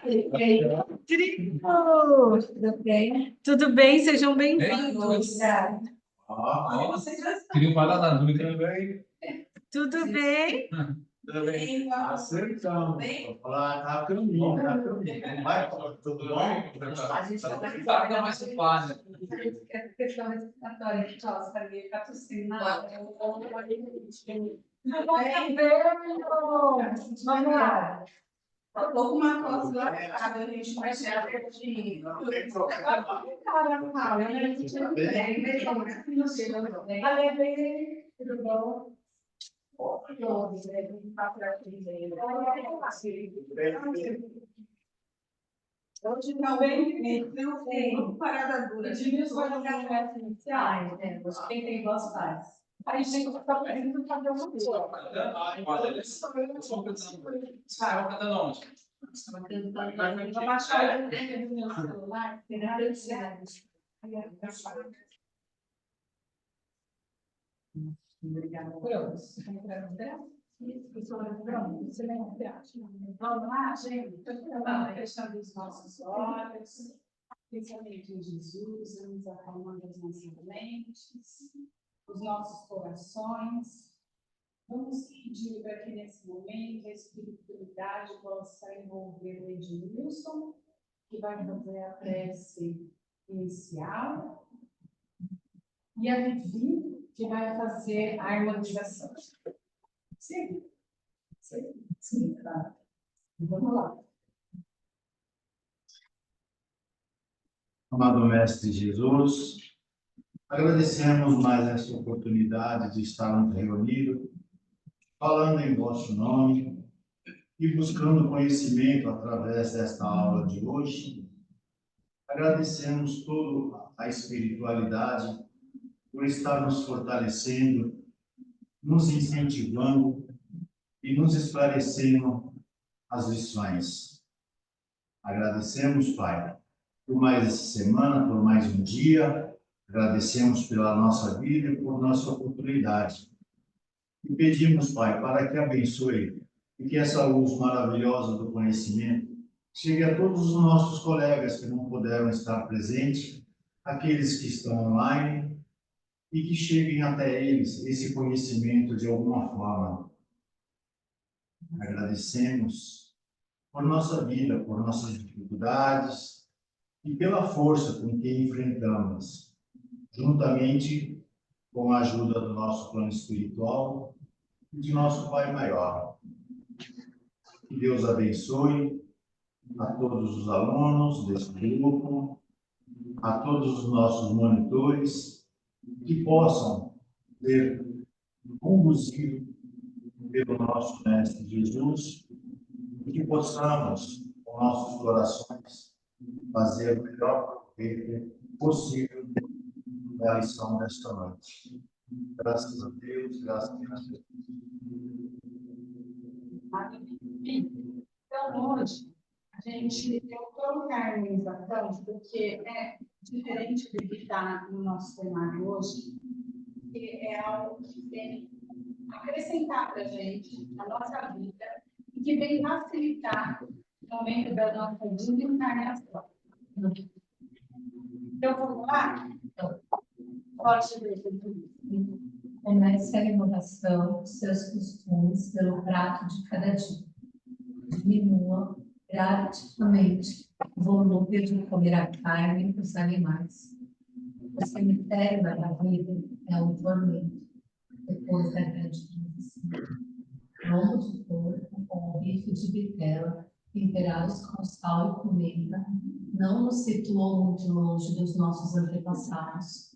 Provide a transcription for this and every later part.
Tudo bem? Tudo bem, sejam bem-vindos. Queria falar da dúvida também. Tudo bem? Tudo bem? Acertamos. Vou falar tá caminho. Vai, tudo bem? A gente Tá mais fácil. questão respiratória, que ela sabia ficar tossindo na água. Vamos lá. Eu tô com uma tosse lascada, a gente vai chegar pertinho. Tudo bom? Hoje também tem parada dura. De mim, vai jogar as iniciais, né? Quem tem duas partes. Aí chega para estar fazendo fazer uma coisa. Vou baixar o meu celular, pegar o celular. Obrigada. Vamos lá, gente. Vamos fechando os nossos olhos. Pensamento em Jesus, vamos acalmando as nossas mentes, os nossos corações. Vamos pedir para que nesse momento a espiritualidade possa envolver o Edmilson, que vai fazer a prece inicial, e a Vivi, que vai fazer a harmonização. Sim? Sim, claro. Vamos lá. Amado Mestre Jesus, agradecemos mais essa oportunidade de estarmos reunidos, falando em vosso nome e buscando conhecimento através desta aula de hoje. Agradecemos toda a espiritualidade por estar nos fortalecendo, nos incentivando e nos esclarecendo as lições. Agradecemos, Pai, por mais essa semana, por mais um dia. Agradecemos pela nossa vida e por nossa oportunidade. E pedimos, Pai, para que abençoe e que essa luz maravilhosa do conhecimento chegue a todos os nossos colegas que não puderam estar presentes, aqueles que estão online, e que cheguem até eles esse conhecimento de alguma forma. Agradecemos por nossa vida, por nossas dificuldades e pela força com que enfrentamos, juntamente com a ajuda do nosso plano espiritual e de nosso Pai Maior. Que Deus abençoe a todos os alunos desse grupo, a todos os nossos monitores, que possam ser conduzidos pelo nosso Mestre Jesus e que possamos, com nossos corações, fazer o melhor proveito possível da lição desta noite. Graças a Deus, graças a Deus. Então, hoje, eu coloquei a harmonização porque é diferente do que está no nosso cenário hoje, que é algo que vem acrescentar para a gente, na nossa vida, e que vem facilitar o momento da nossa desencarnação. Então, vamos lá? Pode ver. Comece a elaboração dos seus costumes pelo prato de cada dia. Diminua gradativamente o volume de comer a carne dos animais. O cemitério da vida é um tormento, depois da grande transição. Lombo de porco com bife de vitela, temperados com sal e pimenta, não nos situam muito longe dos nossos antepassados.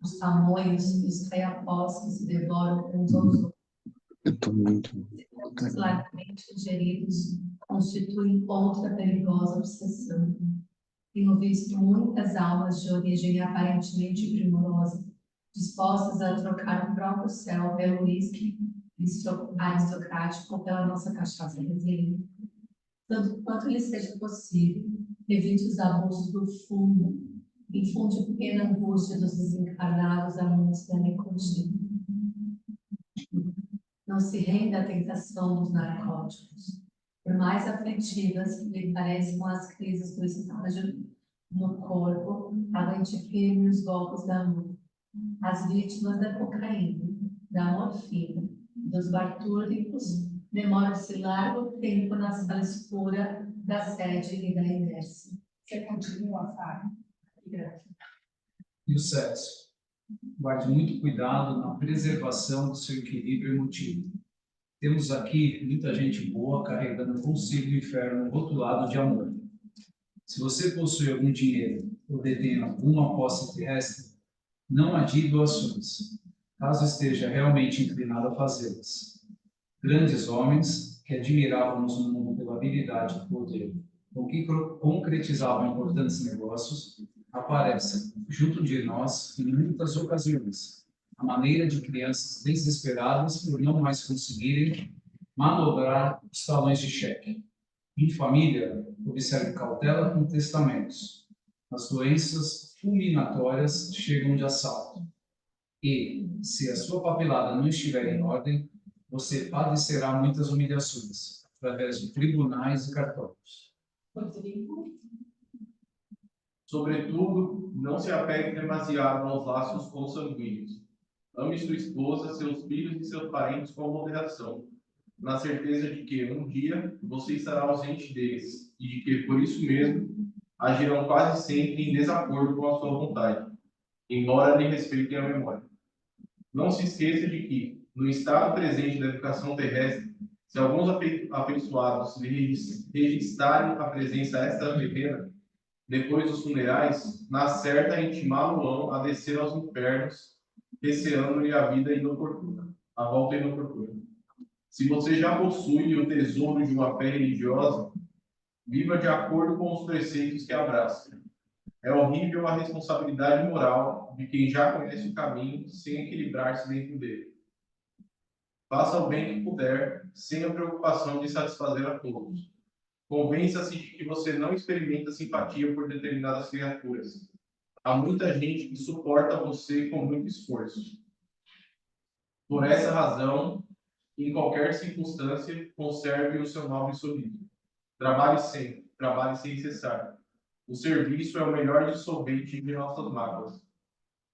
Os tamanhos e os caiapós que se devoram uns aos outros. Os largamente ingeridos constituem outra perigosa obsessão. Tenho visto muitas almas de origem aparentemente primorosa, dispostas a trocar o próprio céu pelo uísque aristocrático ou pela nossa cachaça brasileira. Tanto quanto lhe seja possível, evite os abusos do fumo, infunde pequena angústia dos desencarnados amantes da nicotina. Não se renda à tentação dos narcóticos. por mais aflitivas que lhe pareçam as crises do estágio no corpo, aguente firme os golpes da mão. As vítimas da cocaína, da morfina, dos barbitúricos demoram-se largo tempo na sala escura da sede e da inércia. Você continua, Fábio? E o sexo? Guarde muito cuidado na preservação do seu equilíbrio emotivo. Temos aqui muita gente boa carregando consigo o inferno rotulado de amor. Se você possui algum dinheiro ou detém alguma posse terrestre, não adie doações, caso esteja realmente inclinado a fazê-las. Grandes homens, que admirávamos no mundo pela habilidade e poder com que concretizavam importantes negócios, aparecem junto de nós em muitas ocasiões, à maneira de crianças desesperadas por não mais conseguirem manobrar os talões de cheque. Em família, observe cautela com testamentos. As doenças fulminatórias chegam de assalto. E, se a sua papelada não estiver em ordem, você padecerá muitas humilhações, através de tribunais e cartórios. Rodrigo? Sobretudo, não se apegue demasiado aos laços consanguíneos. Ame sua esposa, seus filhos e seus parentes com moderação, na certeza de que, um dia, você estará ausente deles e de que, por isso mesmo, agirão quase sempre em desacordo com a sua vontade, embora lhe respeitem a memória. Não se esqueça de que, no estado presente da educação terrestre, se alguns afeiçoados lhe registrarem a presença extraterrena, depois dos funerais, na certa intimá-lo-ão a descer aos infernos, receando-lhe a vida inoportuna, a volta inoportuna. Se você já possui o tesouro de uma fé religiosa, viva de acordo com os preceitos que abraça. É horrível a responsabilidade moral de quem já conhece o caminho sem equilibrar-se dentro dele. Faça o bem que puder, sem a preocupação de satisfazer a todos. Convença-se de que você não experimenta simpatia por determinadas criaturas. Há muita gente que suporta você com muito esforço. Por essa razão, em qualquer circunstância, conserve o seu nobre sorriso. Trabalhe sempre, trabalhe sem cessar. O serviço é o melhor dissolvente de nossas mágoas.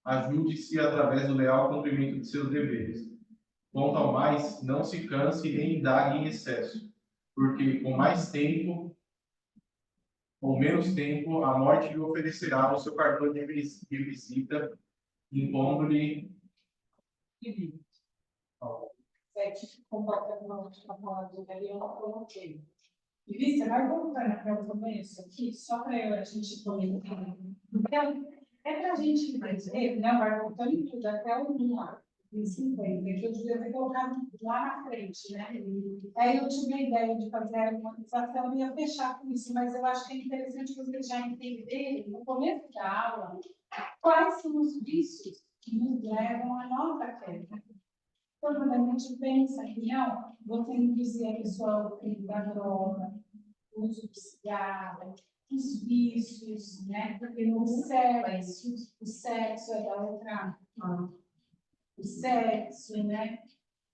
Ajude-se através do leal cumprimento de seus deveres. Quanto ao mais, não se canse nem indague em excesso, porque com mais tempo ou menos tempo, a morte lhe oferecerá o seu cartão de visita, impondo-lhe Sete comportamentos a palavra do eu não coloquei. E você vai voltando para o começo aqui, só para a gente comentar. Então, é para a gente entender, né? Vai voltando em tudo, até o 1 lá, em 50, que eu devia ter colocado lá na frente, né? Aí eu tive a ideia de fazer a harmonização e ia fechar com isso, mas eu acho que é interessante vocês já entenderem, no começo da aula, quais são os vícios que nos levam à nossa queda. Então, quando a gente pensa em não, você induzir a pessoa ao crime da droga, o uso do cigarro, os vícios, né? Porque o sexo é da outra. O sexo, né?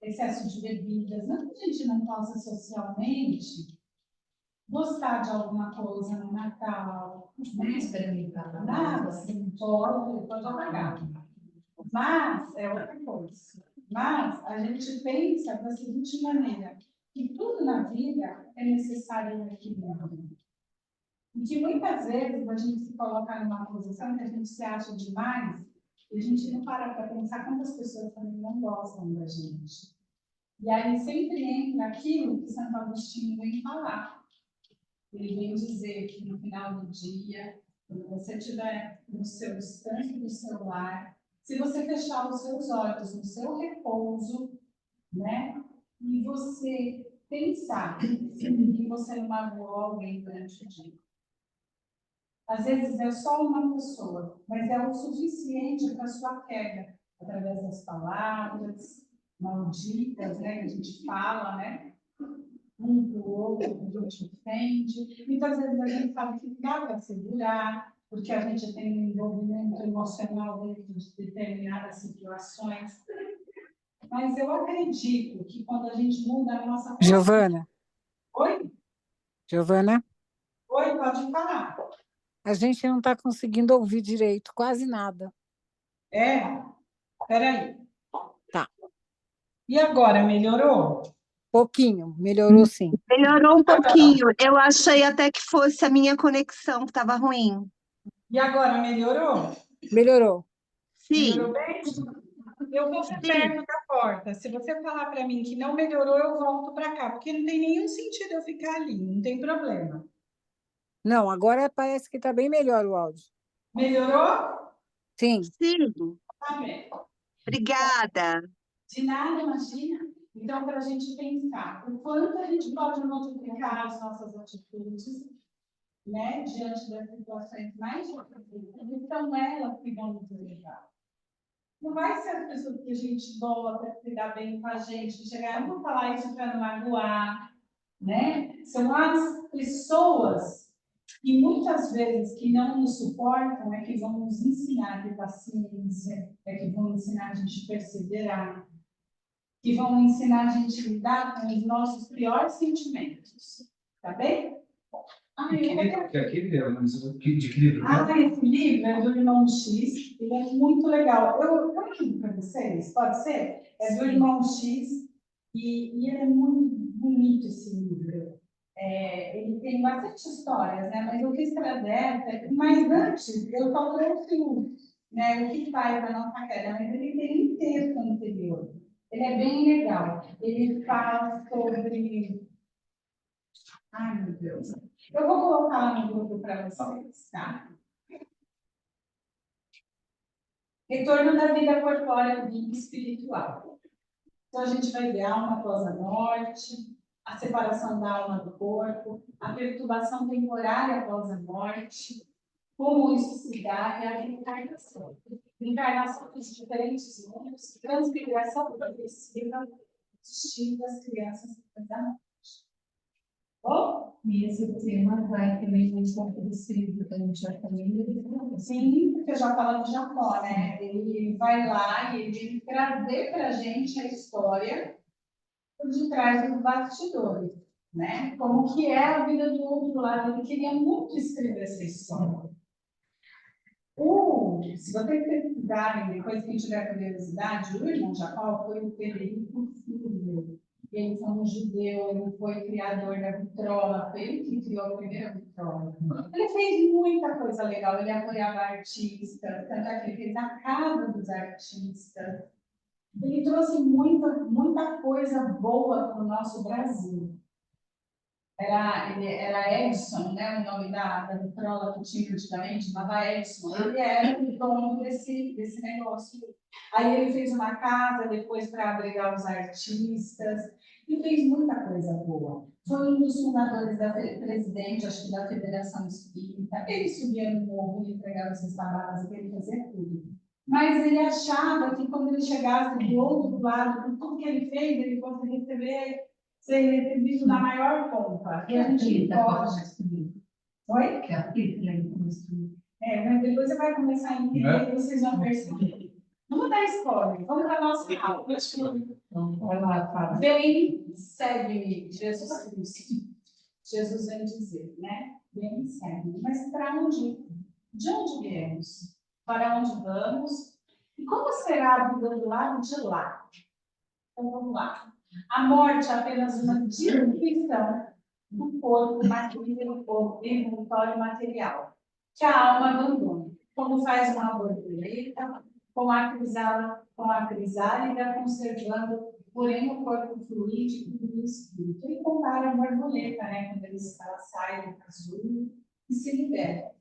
Excesso de bebidas. Não que a gente não possa socialmente gostar de alguma coisa no Natal, né? Experimentar Nada, assim, pode apagar. Mas é outra coisa. Mas a gente pensa da seguinte maneira, que tudo na vida é necessário um equilíbrio. E que muitas vezes a gente se coloca numa posição que a gente se acha demais e a gente não para pensar quantas pessoas também não gostam da gente. E aí sempre entra aquilo que Santo Agostinho vem falar. Ele vem dizer que no final do dia, quando você estiver no seu descanso do seu lar, se você fechar os seus olhos no seu repouso, né? E você pensar que você não magoou alguém durante o dia. Às vezes é só uma pessoa, mas é o suficiente para a sua queda, através das palavras malditas, né? Que a gente fala, né? Um para o outro, a gente ofende. Muitas vezes a gente sabe que dá para segurar, porque a gente tem um envolvimento emocional dentro de determinadas situações. Mas eu acredito que quando a gente muda a nossa... Giovana, Oi? Giovana, Oi, pode falar. a gente não está conseguindo ouvir direito, quase nada. É, peraí. Tá, E agora, melhorou? pouquinho, melhorou sim. Melhorou um pouquinho. Eu achei até que fosse a minha conexão que estava ruim. E agora, melhorou? Melhorou. Melhorou Sim, bem? Eu vou para sim. perto da porta. Se você falar para mim que não melhorou, eu volto para cá, porque não tem nenhum sentido eu ficar ali, não tem problema. Não, agora parece que está bem melhor o áudio. Melhorou? Sim, Sim. Tá bem. Obrigada. De nada, imagina. Então, para a gente pensar o quanto a gente pode multiplicar as nossas atitudes, né, diante das situações mais difíceis, são elas que vão nos levar. Não vai ser as pessoas que a gente gosta, que se dá bem com a gente, chegar, eu vou falar isso para não magoar, né? São as pessoas que muitas vezes que não nos suportam é que vão nos ensinar a ter paciência, é que vão ensinar a gente a perseverar, que vão ensinar a gente a lidar com os nossos piores sentimentos. Tá bem? Ah, eu quero... Aquele de que livro, né? esse livro é do Irmão X, ele é muito legal. Eu ligo para vocês, pode ser? É do Irmão X e ele é muito bonito esse livro. Ele tem bastante histórias, né? Mas eu quis trazer, mas antes eu só trouxe né, o que faz a nossa queda, mas ele tem um texto anterior. Ele é bem legal. Ele fala sobre... Ai, meu Deus. Eu vou colocar lá no grupo para vocês, tá? Retorno da vida corpórea, vida espiritual. Então, a gente vai ver a alma após a morte, a separação da alma do corpo, a perturbação temporária após a morte, como isso se dá e a reencarnação. Encarnação dos diferentes mundos, transfiguração progressiva, destino das crianças depois da morte. Bom? E esse tema vai também muito pouco desse livro que a gente já falou. Sim, porque eu já falo do Japão, né? Ele vai lá e ele trazer para a gente a história por detrás dos bastidores, né? Como que é a vida do outro lado. Ele queria muito escrever essa história. Se vocês pesquisarem, depois que tiver curiosidade, o irmão Jacó foi o Federico Filho. Ele foi um judeu, ele foi criador da vitrola, foi ele que criou a primeira vitrola. Ele fez muita coisa legal, ele apoiava artistas, tanto é que ele fez a Casa dos Artistas. Ele trouxe muita coisa boa para o nosso Brasil. Era Edson, né, o nome da vitrola que tinha antigamente, chamava Edson. Ele era o dono desse negócio. Aí ele fez uma casa depois para abrigar os artistas e fez muita coisa boa. Foi um dos fundadores presidente, acho que da Federação Espírita. Ele subia no morro e entregava as tabadas, ele fazia tudo. Mas ele achava que quando ele chegasse do outro lado, com tudo que ele fez, ele fosse ser recebido na maior pompa. Que a gente pode. Oi? Que a Bíblia construiu. Mas depois você vai começar a entender e vocês vão perceber. Vamos dar spoiler, vamos para a nossa aula. Então, vai lá, fala. Vem, segue-me, Jesus Cristo. Jesus vem dizer, né? Vem, segue-me. Mas para onde? De onde viemos? Para onde vamos? E como será a vida do lado de lá? Então vamos lá. A morte é apenas uma diminuição do corpo material, ou envoltório material, que a alma abandona, como faz uma borboleta, com a crisálida, conservando, porém, o corpo fluídico do espírito. Ele compara a borboleta, né, quando ela sai do casulo e se liberta.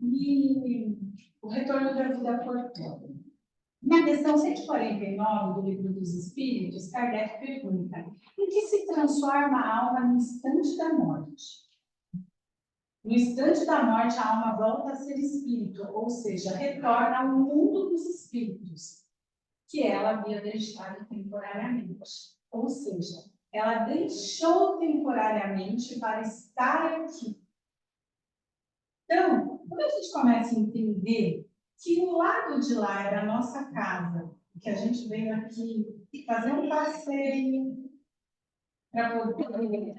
E o retorno da vida corpórea. Na questão 149 do Livro dos Espíritos, Kardec pergunta: em que se transforma a alma no instante da morte? No instante da morte, a alma volta a ser espírito, ou seja, retorna ao mundo dos espíritos, que ela havia deixado temporariamente. Ou seja, ela deixou temporariamente para estar aqui. Então, quando a gente começa a entender que o lado de lá era a nossa casa, que a gente veio aqui fazer um passeio, para poder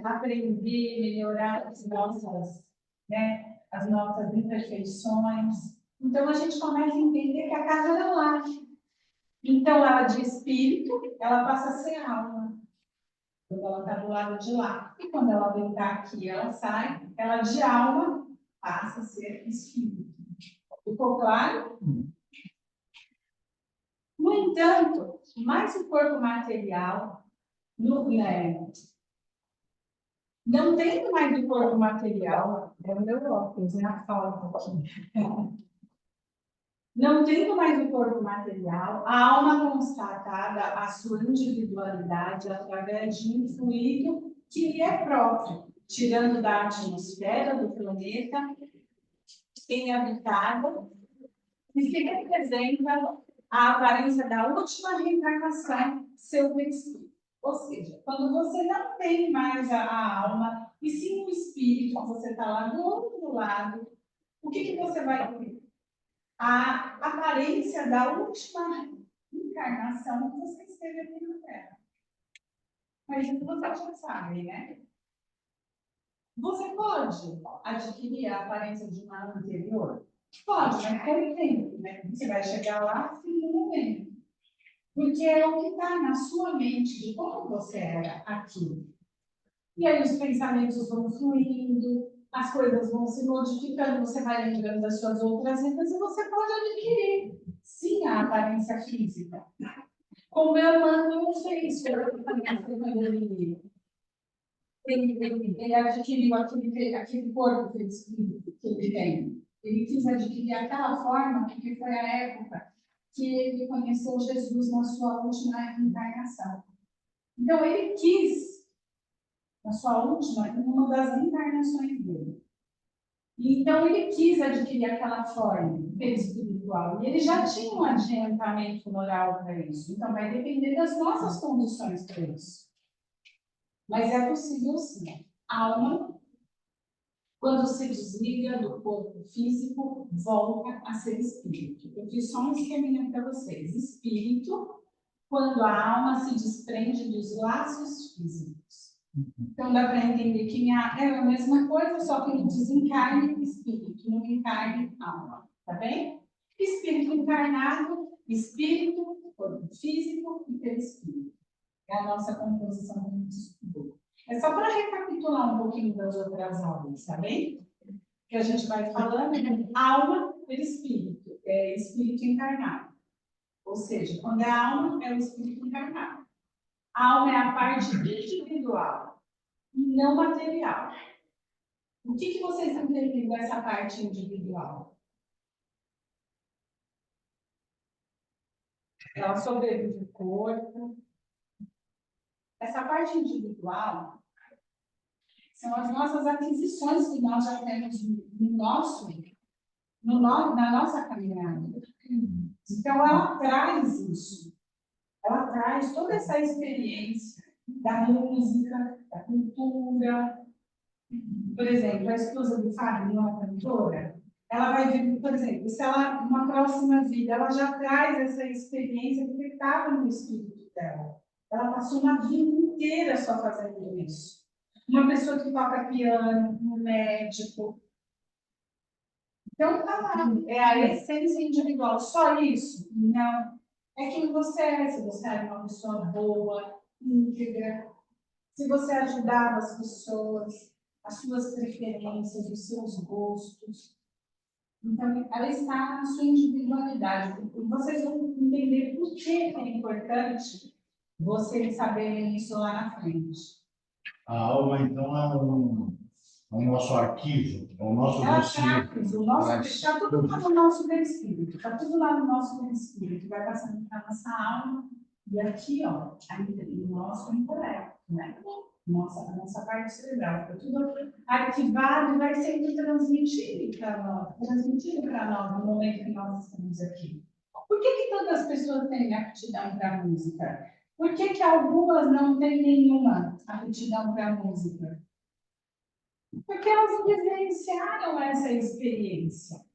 aprender, melhorar as nossas imperfeições. Então, a gente começa a entender que a casa é um lar. Então, ela de espírito, ela passa a ser alma, quando ela está do lado de lá. E quando ela vem estar aqui, ela sai, ela de alma passa a ser espírito. Ficou claro? No entanto, mais o corpo material, não tendo mais o corpo material, é o meu óculos, né? A falta aqui. Não tendo mais o corpo material, a alma constatada a sua individualidade através de um fluido que lhe é próprio, tirando da atmosfera do planeta inabitável, e que representa a aparência da última reencarnação, seu espírito. Ou seja, quando você não tem mais a alma, e sim o espírito, você está lá do outro lado, o que você vai ter? A aparência da última encarnação que você esteve aqui na Terra. Mas isso você já sabe, né? Você pode adquirir a aparência de uma anterior? Pode, mas com o tempo, né? Você vai chegar lá em um momento. Porque é o que está na sua mente de como você era aqui. E aí os pensamentos vão fluindo, as coisas vão se modificando, você vai lembrando das suas outras vidas e você pode adquirir, sim, a aparência física. Como meu irmão fez, ele adquiriu aquele corpo que ele tem. Ele quis adquirir aquela forma porque foi a época que ele conheceu Jesus na sua última encarnação. Então, ele quis, na sua última, em uma das encarnações dele. Então, ele quis adquirir aquela forma espiritual. E ele já tinha um adiantamento moral para isso. Então, vai depender das nossas condições para isso. Mas é possível, sim. A alma, quando se desliga do corpo físico, volta a ser espírito. Eu fiz só um esqueminha para vocês. Espírito, quando a alma se desprende dos laços físicos. Então, dá para entender que é a mesma coisa, só que no desencarne espírito, no encarne alma. Tá bem? Espírito encarnado, espírito, corpo físico e perispírito. É a nossa composição que a gente estudou. É só para recapitular um pouquinho das outras aulas, tá bem? Que a gente vai falando, alma, perispírito, é espírito encarnado. Ou seja, quando é alma, é o espírito encarnado. A alma é a parte individual, não material. O que vocês entendem dessa parte individual? Ela sobrevive do corpo. Essa parte individual são as nossas aquisições que nós já temos na nossa caminhada. Então, ela traz isso. Ela traz toda essa experiência da música, da cultura. Por exemplo, a esposa do Fábio, uma cantora, ela vai ver, por exemplo, se ela, numa próxima vida, ela já traz essa experiência porque estava no espírito dela. Ela passou uma vida inteira só fazendo isso. Uma pessoa que toca piano, um médico. Então, tá lá. É a essência individual. Só isso? Não. É quem você é. Se você é uma pessoa boa, íntegra, se você ajudar as pessoas, as suas preferências, os seus gostos. Então, ela está na sua individualidade. Vocês vão entender por que é importante vocês saberem isso lá na frente. A alma, então, é o nosso arquivo, é o nosso dossiê. Está tudo lá no nosso perispírito. Está tudo lá no nosso perispírito. Vai passando para a nossa alma. E aqui, ó, o nosso intelecto, né? A nossa parte cerebral. Está tudo arquivado e vai sendo transmitido para nós no momento que nós estamos aqui. Por que tantas pessoas têm aptidão para a música? Por que algumas não têm nenhuma aptidão para a música? Porque elas vivenciaram essa experiência.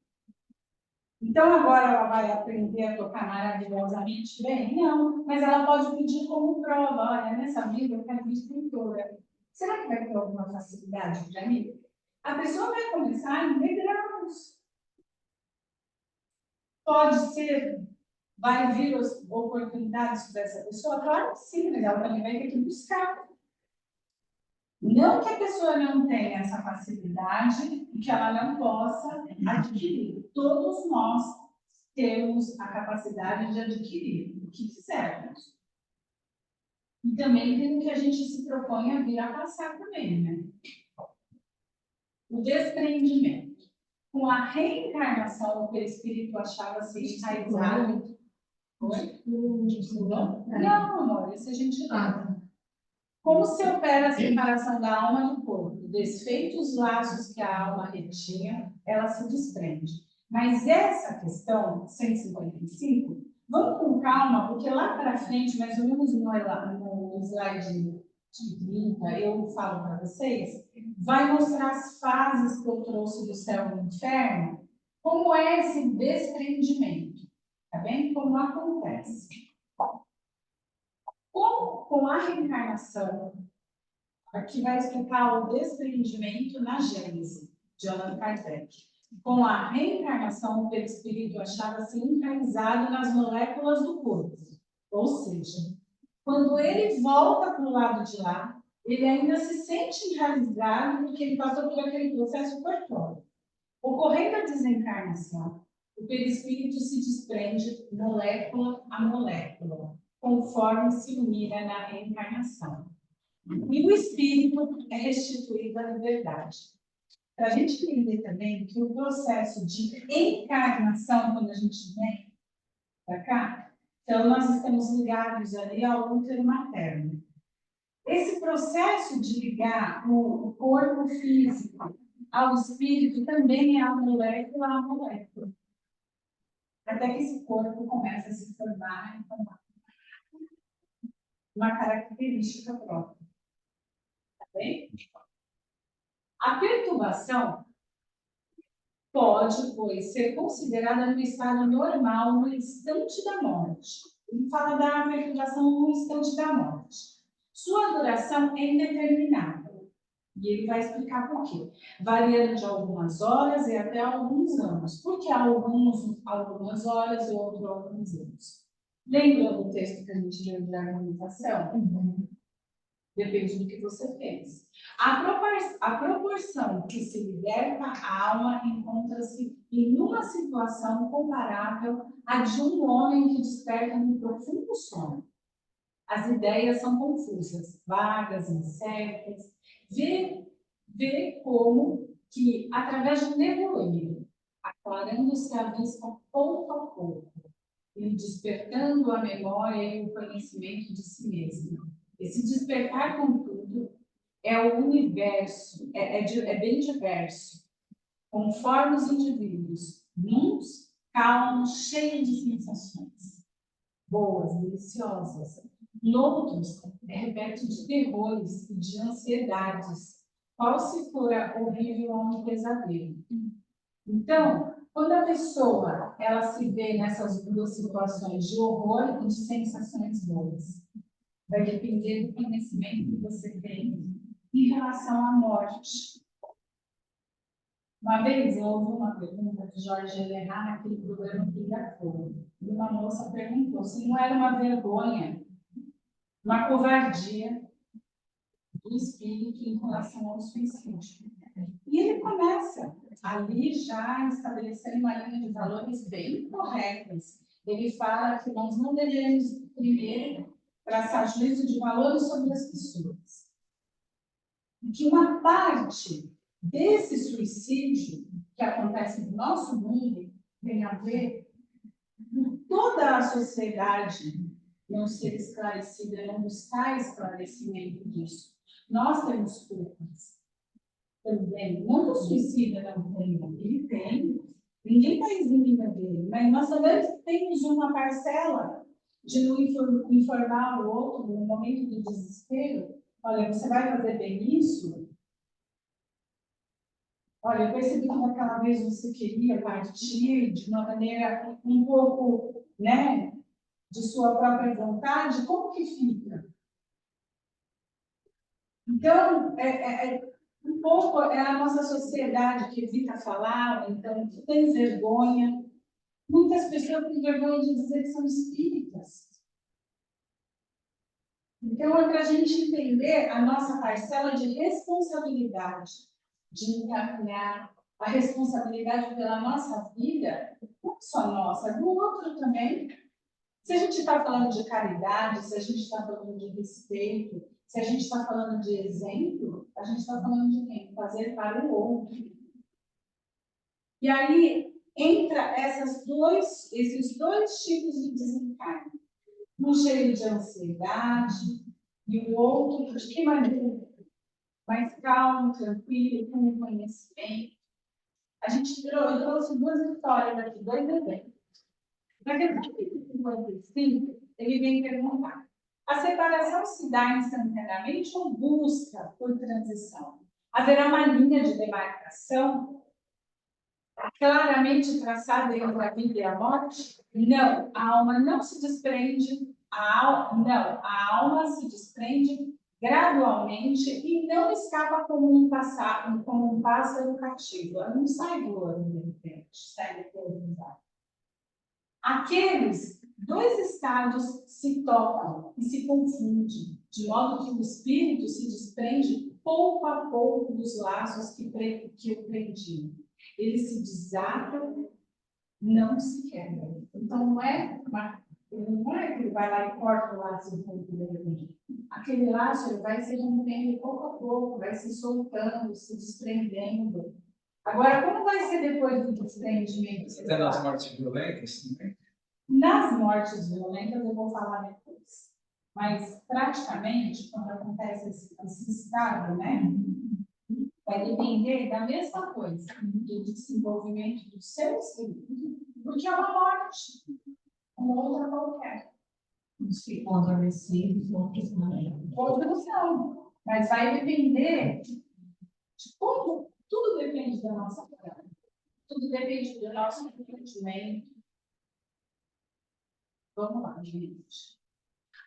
Então, agora ela vai aprender a tocar maravilhosamente bem? Não, mas ela pode pedir como prova, olha, nessa vida eu quero vir pintora. Será que vai ter alguma facilidade para mim? A pessoa vai começar em degraus. Pode ser, vai vir as oportunidades para essa pessoa? Claro que sim, mas ela também vai ter que buscar. Não que a pessoa não tenha essa facilidade e que ela não possa adquirir. Todos nós temos a capacidade de adquirir o que quisermos. E também tem o que a gente se propõe a vir a passar também, né? O desprendimento. Com a reencarnação, o perispírito achava-se enraizado. Oi? Não, amor, isso a gente não. Como se opera a separação da alma do corpo? Desfeitos os laços que a alma retinha, ela se desprende. Mas essa questão, 155, vamos com calma, porque lá para frente, mais ou menos no slide de 30, eu falo para vocês, vai mostrar as fases que eu trouxe do céu e do inferno, como é esse desprendimento, tá bem? Como acontece. Com a reencarnação, aqui vai explicar o desprendimento na Gênese, de Allan Kardec. Com a reencarnação, o perispírito achava-se enraizado nas moléculas do corpo. Ou seja, quando ele volta para o lado de lá, ele ainda se sente enraizado porque ele passou por aquele processo corpóreo. Ocorrendo a desencarnação, o perispírito se desprende molécula a molécula, conforme se mira na reencarnação. E o espírito é restituído à liberdade. Para a gente entender também que o processo de encarnação, quando a gente vem para cá, então nós estamos ligados ali ao útero materno. Esse processo de ligar o corpo físico ao espírito também é a molécula a molécula. Até que esse corpo começa a se formar e tomar uma característica própria. Tá bem? A perturbação pode, pois, ser considerada no estado normal no instante da morte. Ele fala da perturbação no instante da morte. Sua duração é indeterminada. E ele vai explicar por quê. Variando de algumas horas e até alguns anos. Por que algumas horas e outro alguns anos? Lembra do texto que a gente leu de harmonização? Depende do que você fez. A proporção que se liberta a alma encontra-se em uma situação comparável à de um homem que desperta num profundo sono. As ideias são confusas, vagas, incertas. Vê como que, através do nevoeiro, aclarando-se a vista pouco a pouco, e despertando a memória e o conhecimento de si mesmo. Esse despertar, contudo, é o universo, é bem diverso, conforme os indivíduos, uns calmos, cheios de sensações, boas, deliciosas, noutros é repleto de terrores e de ansiedades, qual se fora horrível a um pesadelo. Então, quando a pessoa ela se vê nessas duas situações de horror e de sensações boas, vai depender do conhecimento que você tem em relação à morte. Uma vez eu ouvi uma pergunta de Jorge Lerrat naquele programa Pinga Fogo. E uma moça perguntou se não era uma vergonha, uma covardia do espírito em relação ao suicídio. E ele começa ali já estabelecendo uma linha de valores bem corretas. Ele fala que nós não devemos, primeiro, traçar juízo de valores sobre as pessoas. E que uma parte desse suicídio que acontece no nosso mundo tem a ver com toda a sociedade não ser esclarecida, não buscar esclarecimento disso. Nós temos culpas também. Não que o suicida não tem, ele tem. Ninguém está exibindo dele, mas nós também temos uma parcela de não informar o outro no momento do desespero. Olha, você vai fazer bem isso? Olha, eu percebi que daquela vez você queria partir de uma maneira um pouco, né, de sua própria vontade, como que fica? Então, um pouco é a nossa sociedade que evita falar, então, que tem vergonha. Muitas pessoas têm vergonha de dizer que são espíritas. Então, é para a gente entender a nossa parcela de responsabilidade, de encaminhar a responsabilidade pela nossa vida, não só nossa, do outro também. Se a gente está falando de caridade, se a gente está falando de respeito, se a gente está falando de exemplo, a gente está falando de quem? Fazer para o outro. E aí entra esses dois tipos de desencarne. Um cheio de ansiedade e o outro de que maneira? Mais calmo, tranquilo, com conhecimento. Eu trouxe duas histórias aqui, dois exemplos. Na questão 55, ele vem perguntar: a separação se dá instantaneamente ou busca por transição? Haverá uma linha de demarcação claramente traçada entre a vida e a morte? Não, a alma não se desprende, a alma se desprende gradualmente e não escapa como um pássaro cativo. Ela não sai voando de repente, sai depois. Aqueles dois estados se tocam e se confundem, de modo que o espírito se desprende pouco a pouco dos laços que o prendiam. Ele se desata, não se quebra. Então, não é que ele vai lá e corta o laço do corpo dele. Aquele laço ele vai se rompendo pouco a pouco, vai se soltando, se desprendendo. Agora, como vai ser depois do desprendimento? Até nas mortes violentas também? Nas mortes violentas, eu vou falar depois. Mas, praticamente, quando acontece esse estado, né? Vai depender da mesma coisa, do desenvolvimento do seu espírito, porque é uma morte, uma outra qualquer. Uns ficam adormecidos, outros não. Outros não, mas vai depender de como, tudo depende da nossa vida, tudo depende do nosso entendimento. Vamos lá, gente.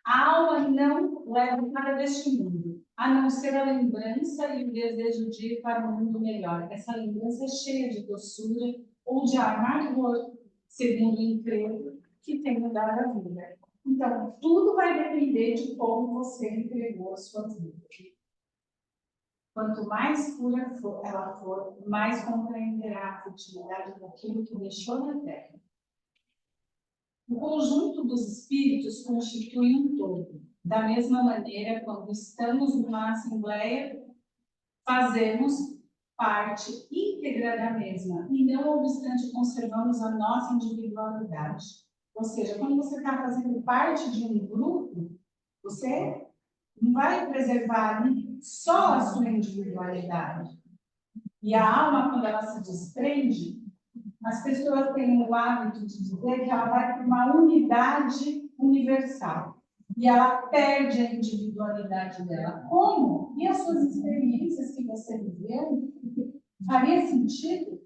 A alma não leva nada deste mundo, a não ser a lembrança e o desejo de ir para um mundo melhor. Essa lembrança é cheia de doçura ou de amargor, segundo o incrédulo que tem mudado a vida. Então, tudo vai depender de como você entregou a sua vida. Quanto mais pura ela for, mais compreenderá a futilidade daquilo que deixou na terra. O conjunto dos espíritos constitui um todo. Da mesma maneira, quando estamos numa assembleia, fazemos parte íntegra da mesma e, não obstante, conservamos a nossa individualidade. Ou seja, quando você está fazendo parte de um grupo, você não vai preservar só a sua individualidade. E a alma, quando ela se desprende, as pessoas têm o hábito de dizer que ela vai para uma unidade universal. E ela perde a individualidade dela. Como? E as suas experiências que você viveu? Faria sentido?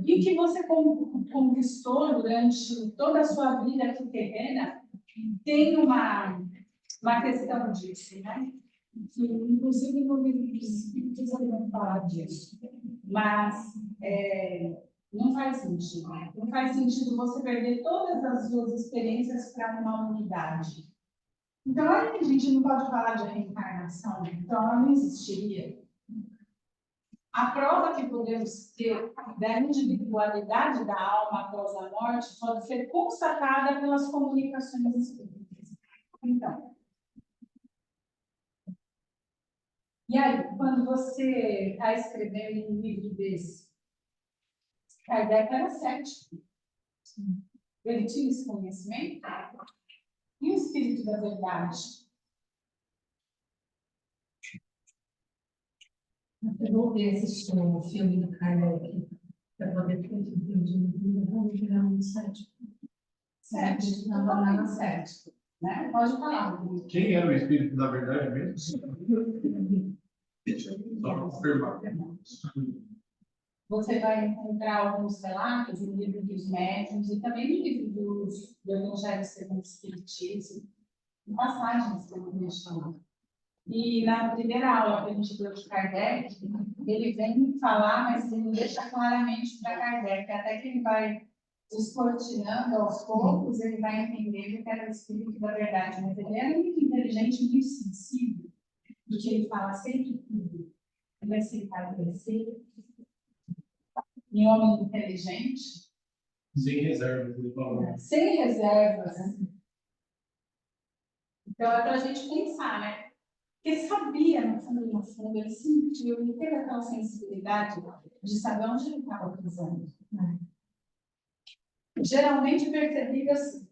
E o que você conquistou durante toda a sua vida aqui terrena tem uma questão disso, né? Que, inclusive, no livro dos Espíritos, eu não falar disso. Mas não faz sentido. Não faz sentido você perder todas as suas experiências para uma unidade. Então, aí a gente não pode falar de reencarnação, então ela não existiria. A prova que podemos ter da individualidade da alma após a morte pode ser constatada pelas comunicações espíritas. Então, e aí, quando você está escrevendo um livro desse, Kardec era cético. Ele tinha esse conhecimento? E o Espírito da Verdade? Eu vou ver assistir o filme do Kardec para poder ter entendido. Vamos virar um site. Cético, totalmente cético. Né? Pode falar. Quem era o espírito da verdade mesmo? Só para confirmar. Você vai encontrar alguns relatos no livro dos médiuns e também no livro do Evangelho segundo o Espiritismo, passagens que eu vou chamar. E na primeira aula que a gente deu de Kardec, ele vem falar, mas ele não deixa claramente para Kardec, até que ele vai descortinando aos poucos, ele vai entender que era o espírito da verdade. Mas ele é muito inteligente, muito sensível, porque ele fala sempre tudo. Ele vai sentar e crescer. Um homem inteligente. Sem reserva, ele falou. Sem reservas. Então é para a gente pensar, né? Ele sabia, no fundo, ele sentiu, ele teve aquela sensibilidade de saber onde ele estava pisando. Geralmente percebidas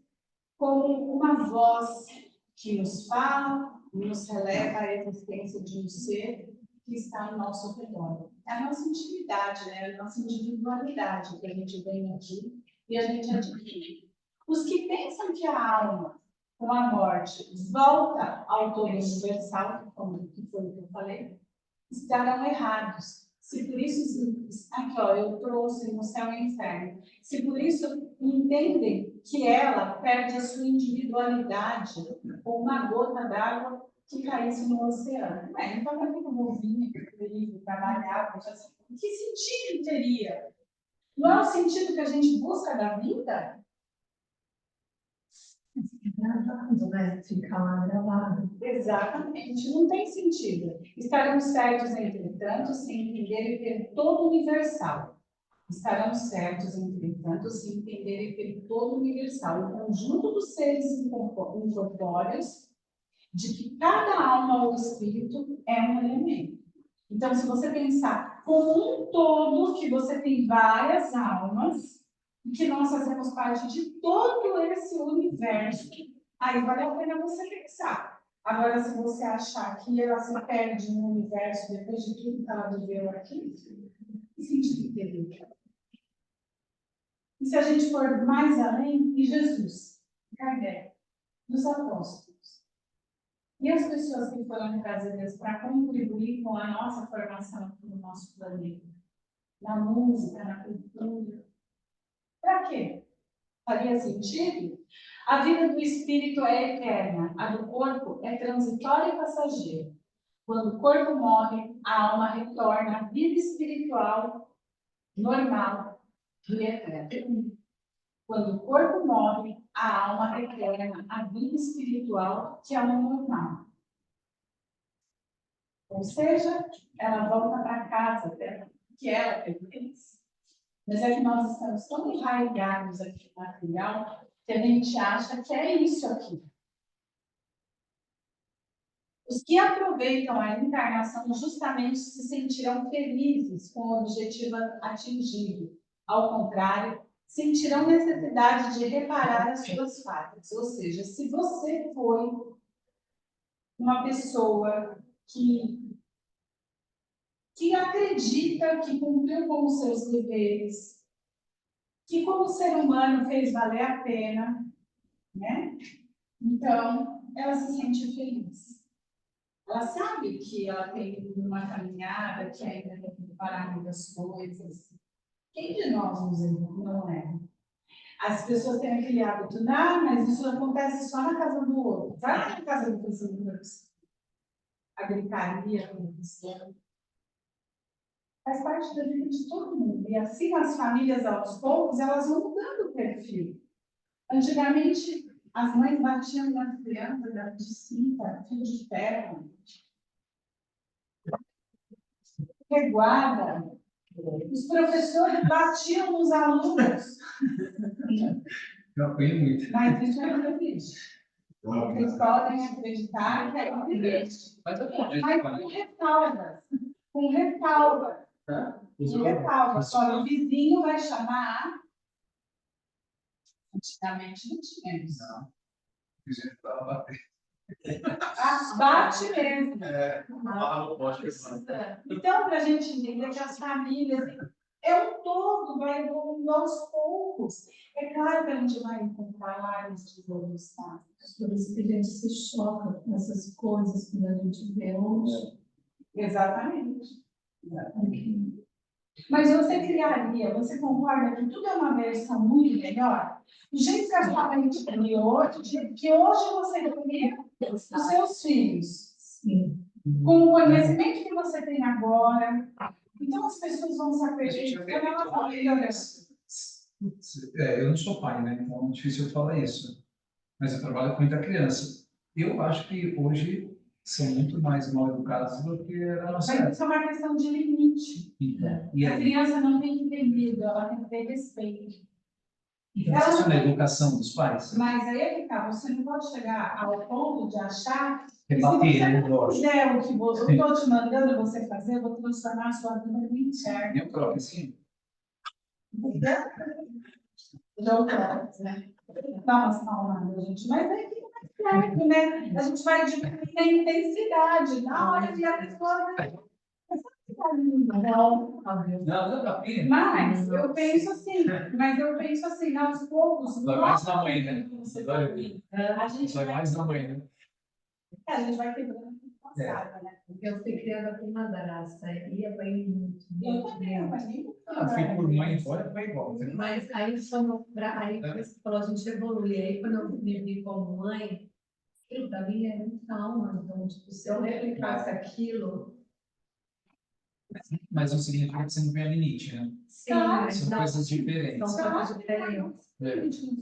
como uma voz que nos fala, nos releva à existência de um ser que está ao nosso redor. É a nossa intimidade, né? A nossa individualidade que a gente vem aqui e a gente adquire. Os que pensam que a alma, com a morte, volta ao todo universal, como que foi o que eu falei, estarão errados. Se por isso, aqui ó, eu trouxe no céu e inferno, se por isso entendem que ela perde a sua individualidade, ou uma gota d'água que caísse no oceano. Então, para que eu vou vir trabalhar? Que sentido teria? Não é o sentido que a gente busca da vida? Gravado, né? Fica lá gravado. Exatamente, não tem sentido. Estarão certos, entretanto, se entenderem pelo todo universal. Estarão certos, entretanto, se entenderem pelo todo universal, o conjunto dos seres incorpóreos, de que cada alma ou espírito é um elemento. Então, se você pensar como um todo, que você tem várias almas, e que nós fazemos parte de todo esse universo, aí vale a pena você pensar. Agora, se você achar que ela se perde no universo depois de tudo que ela viveu aqui, que sentido teria? E se a gente for mais além, e Jesus, Kardec, dos apóstolos, e as pessoas que foram trazidas para contribuir com a nossa formação aqui no nosso planeta, na música, na cultura, para quê? Faria sentido? A vida do espírito é eterna, a do corpo é transitória e passageira. Quando o corpo morre, a alma retorna à vida espiritual normal e eterna. Quando o corpo morre, a alma retorna à vida espiritual que é o normal. Ou seja, ela volta para casa, que ela pertence. Mas é que nós estamos tão enraizados aqui no material que a gente acha que é isso aqui. Os que aproveitam a encarnação justamente se sentirão felizes com o objetivo atingido. Ao contrário, sentirão necessidade de reparar as suas falhas. Ou seja, se você foi uma pessoa que acredita que cumpriu com os seus deveres, que como ser humano fez valer a pena, né? Então, ela se sente feliz. Ela sabe que ela tem uma caminhada, que ainda tem que parar muitas coisas. Quem de nós não é? As pessoas têm aquele hábito, não, mas isso acontece só na casa do outro. Vai na casa do vizinho, a gritaria, a corrupção. Faz parte da vida de todo mundo. E assim as famílias, aos poucos, elas vão mudando o perfil. Antigamente, as mães batiam nas crianças de cinta, fio de ferro, reguada. Os professores batiam nos alunos. Eu apanhei muito. Mas isso é muito triste. Vocês podem acreditar que é muito triste. Mas eu posso Mas com ressalvas. Com ressalvas. Com ressalvas. Olha, o vizinho vai chamar. Antigamente não tínhamos. Não. O vizinho estava batendo. Bate mesmo. Não pode Então, para a gente entender que as famílias é um todo, vai evoluindo aos poucos. É claro que a gente vai encontrar áreas de evolução. Por isso que a gente se choca com essas coisas que a gente vê hoje. Exatamente. Mas você concorda que tudo é uma versão muito melhor? Do jeito que a sua mãe te criou, do jeito que hoje você cria os seus filhos. Sim. Com o conhecimento que você tem agora. Então as pessoas vão saber A gente já quando elas vão vê. melhorar. Eu não sou pai, né? Então é difícil eu falar isso. Mas eu trabalho com muita criança. Eu acho que hoje são muito mais mal educados do que era a nossa Mas época. isso é uma questão de limite. Então, e A aí? criança não tem que ter medo, ela tem que ter respeito. Então, isso é na educação dos pais? Mas aí é que tá, você não pode chegar ao ponto de achar que se Rebater, você né? não Lógico. fizer o que eu estou te mandando você fazer, eu vou transformar a sua vida no inferno. Eu próprio, sim. Não quero, né? Dá umas palmadas, gente, mas é que não é certo, né? A gente vai diminuir a intensidade na hora de a pessoa. Não, Não dá pena. mas eu penso assim, aos poucos, Vai mais na mãe, né? a gente Vai mais na mãe, né? a gente vai quebrando a passada, né? Porque eu fui criada por madrasta e apanhei muito, Eu muito, também, muito. Fui por mãe fora, foi igual. Mas aí, aí você falou, a gente evolui. Aí, quando eu me vi como mãe, para mim é muito calma. Então, tipo, se eu replicasse aquilo, Mas não significa que você não tenha limite, né? sim, mas São não, coisas diferentes. são coisas diferentes.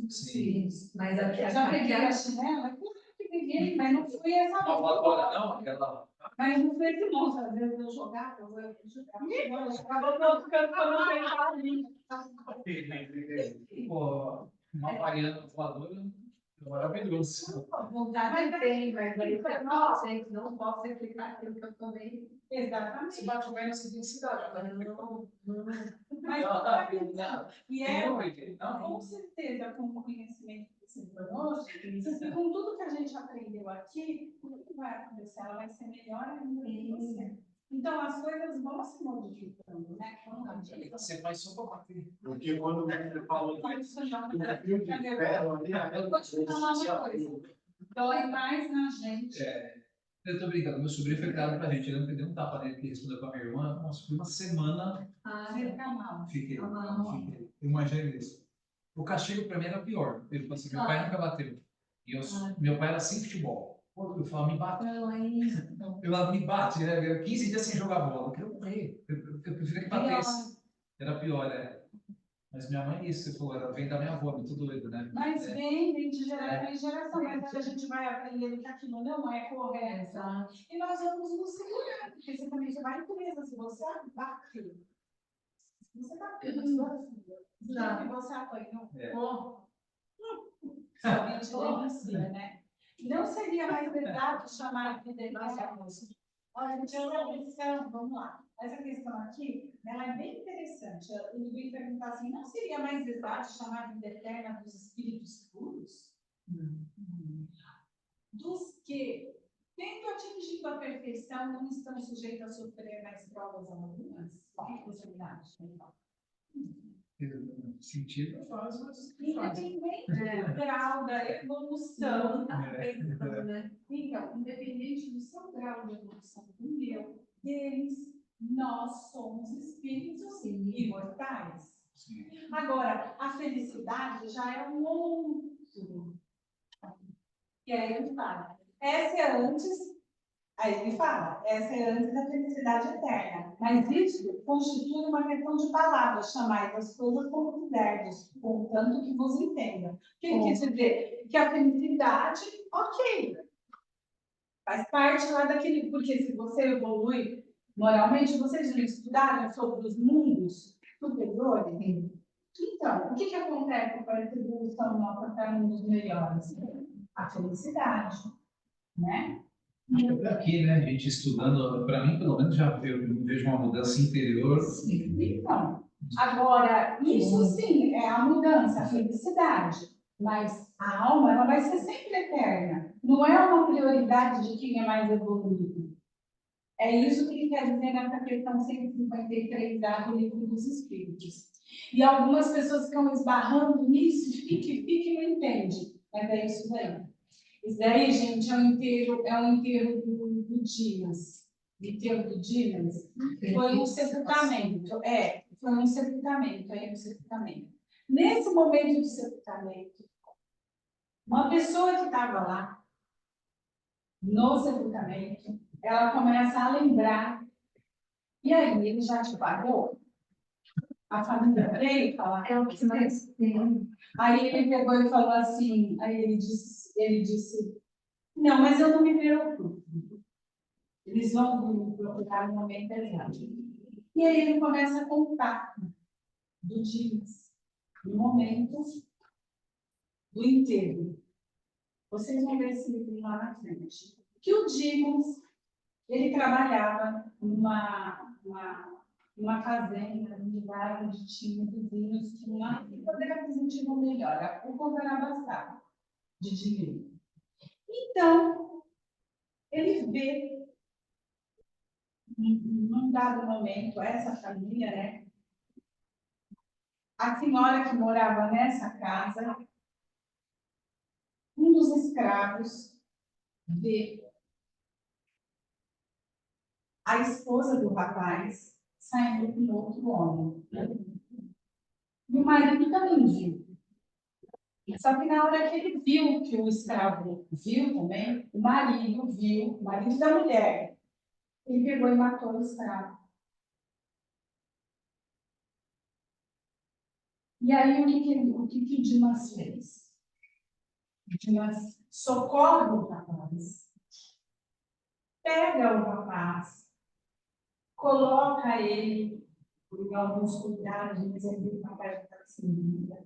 Sim. Mas aqui, Eu já peguei a chinela, claro que peguei, mas não fui essa A voadora, não, aquela. Mas não foi esse monstro, às vezes eu jogava, eu jogava no outro canto para não pegar ali. Pô, uma havaiana voadora, maravilhoso. Vontade tem, mas aí não posso replicar aquilo que eu tomei. Exatamente. Se bate bem nessa densidade, agora Não. Mas e com certeza, com o conhecimento que você trouxe, e com tudo que a gente aprendeu aqui, o que vai acontecer? Ela vai ser melhor ainda que você. Então, as coisas vão se modificando, né? Você vai só para bater. Porque quando você falou do Pode sonhar. fio de ferro ali, Eu vou te falar uma coisa. Dói mais na gente. Eu tô brincando, meu sobrinho foi criado pra gente. Eu lembro que deu um tapa nele que respondeu com a minha irmã. Nossa, foi uma semana. Você fica mal. Fiquei. mal. Imagina isso. O castigo pra mim era pior. Ele falou assim: meu pai nunca bateu. E meu pai era sem futebol. Eu falava, me bate. Não, é isso. Eu falava, me bate, né? Eu 15 dias sem jogar bola. Eu quero morrer. Eu preferia que batesse. Era pior, né? Mas minha mãe, isso, você falou, ela vem da minha avó, muito doido, né? Mas vem de geração em geração, mas a gente vai aprendendo que aquilo não é correto. E nós vamos nos segurar, porque você também vai presa se você bater. Você bateu na sua filha. Já que você apanhou. Somente denuncia, né? Não seria mais exato chamar de denúncia. Olha, gente, essa questão, vamos lá. Essa questão aqui, ela é bem interessante. Eu vim perguntar assim, não seria mais exato chamar de eterna dos espíritos puros? Dos que, tendo atingido a perfeição, não estão sujeitos a sofrer mais provas algumas? O que você me acha? Sentido faz, mas. Independente do grau da evolução. Né? Então, independente do seu grau de evolução do meu, deles, nós somos espíritos imortais. Sim. Agora, a felicidade já é um outro. E aí ele fala, essa é antes, aí ele fala, essa é antes da felicidade eterna. Mas isso constitui uma questão de palavras, chamai as coisas como quiserdes, contanto que vos entendam. O que quer dizer? Que a felicidade, ok, faz parte lá daquele, porque se você evolui moralmente, vocês já estudaram sobre os mundos superiores? Então, o que acontece com essa evolução nossa para mundos melhores? A felicidade, né? Aqui, né, a gente estudando, para mim, pelo menos, já eu vejo uma mudança interior. Sim, então. Agora, isso sim é a mudança, a felicidade. Mas a alma, ela vai ser sempre eterna. Não é uma prioridade de quem é mais evoluído. É isso que ele quer dizer nessa questão 153 do Livro dos Espíritos. E algumas pessoas ficam esbarrando nisso, fique, não entende. Mas é isso daí. Isso daí, gente, é um enterro do Dias. enterro do Dimas, foi um sepultamento. Foi um sepultamento, um sepultamento. Nesse momento do sepultamento, uma pessoa que estava lá, no sepultamento, ela começa a lembrar, e aí ele já te pagou? A família veio falar. É o que mais tem. Aí ele pegou e falou assim, aí ele disse, não, mas eu não me preocupo. Eles vão me procurar no momento exato. E aí ele começa a contar do Dimas, no momento do enterro. Vocês vão ver esse livro lá na frente. Que o Dimas, ele trabalhava numa fazenda, num lugar onde tinha vizinhos que tinham um poder aquisitivo melhor. O povo era abastado de dinheiro. Então, ele vê, num dado momento, essa família, né? A senhora que morava nessa casa, um dos escravos vê a esposa do rapaz saindo com outro homem. E o marido também viu. Só que na hora que ele viu, que o escravo viu também, o marido viu, o marido da mulher, ele pegou e matou o escravo. E aí o que o Dimas fez? O Dimas socorre o rapaz, pega o rapaz, coloca ele em alguns cuidados, dizendo que o rapaz já está sem vida.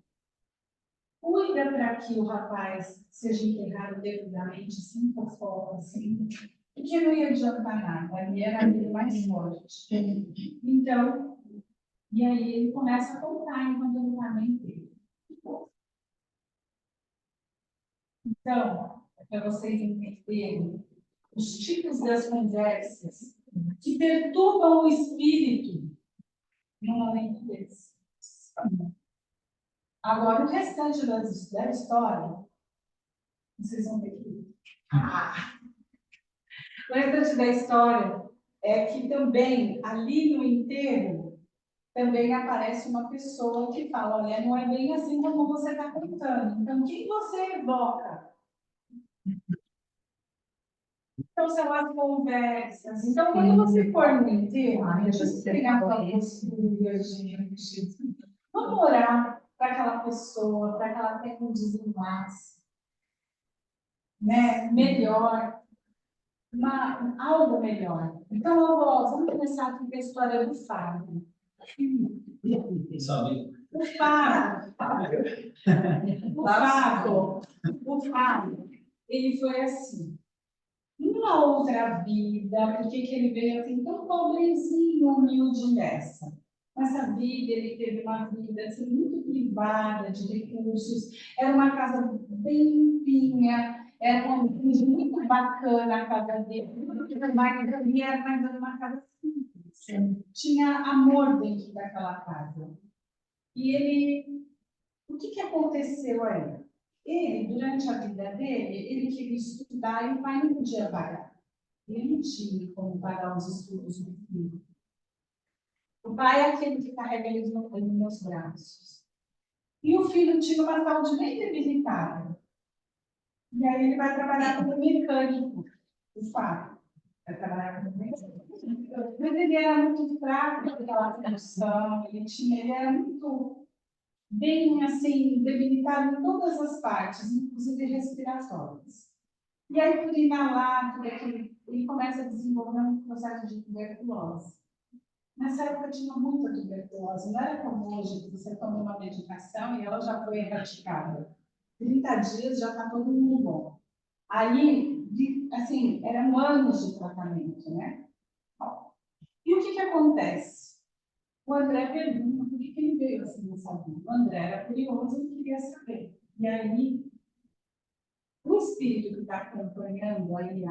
Cuida para que o rapaz seja enterrado devidamente, sem fofoca, sem... Porque não ia adiantar nada, ali era aquele mais forte. Então, e aí ele começa a contar enquanto ele está no enterro. Então, para vocês entenderem os tipos das conversas que perturbam o espírito num momento desse. Agora, o restante da história, vocês vão ver que... O restante da história é que também, ali no enterro, também aparece uma pessoa que fala, olha, não é bem assim como você está contando. Então, quem você evoca? Então, são as conversas. Então, quando você for no enterro, deixa eu explicar para vocês, gente. Vamos orar para aquela pessoa, para que ela tenha um desenlace, né? Melhor, algo melhor. Então, vamos começar com a história do Fábio. Sabe? O Fábio, ele foi assim. Numa outra vida, por que ele veio assim, tão pobrezinho, humilde dessa? Nessa vida, ele teve uma vida assim, muito privada de recursos, era uma casa bem limpinha, era uma coisa muito bacana a casa dele, mas era uma casa simples. Tinha amor dentro daquela casa. E ele, o que aconteceu aí? Ele, durante a vida dele, ele queria estudar e o pai não podia pagar. Ele não tinha como pagar os estudos do filho. O pai é aquele que carrega ele nos braços. E o filho tinha uma saúde bem debilitada. E aí ele vai trabalhar como mecânico, o Fábio. Vai trabalhar como mecânico. Mas ele era muito fraco naquela função, ele era muito bem assim, debilitado em todas as partes, inclusive respiratórias. E aí, por inalar, por aquilo, ele começa a desenvolver um processo de tuberculose. Nessa época tinha muita tuberculose, não era como hoje, que você toma uma medicação e ela já foi erradicada. 30 dias já está todo mundo bom. Aí, assim, eram anos de tratamento, né? E o que acontece? O André pergunta por que ele veio assim nessa vida. O André era curioso e queria saber. E aí, o espírito que está acompanhando aí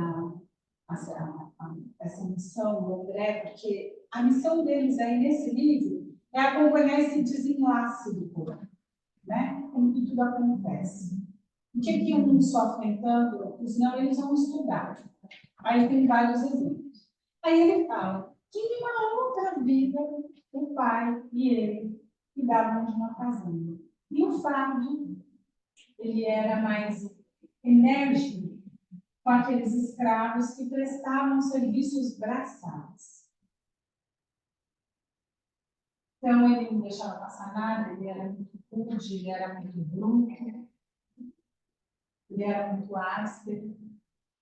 essa missão do André, porque a missão deles aí nesse livro é acompanhar esse desenlace do corpo, né? Como que tudo acontece. O que uns sofrem tanto, os não, eles vão estudar. Aí tem vários exemplos. Aí ele fala que em uma outra vida, o pai e ele cuidavam de uma fazenda. E o Fábio, ele era mais enérgico com aqueles escravos que prestavam serviços braçais. Então, ele não deixava passar nada, ele era muito rude, ele era muito bruto, ele era muito áspero.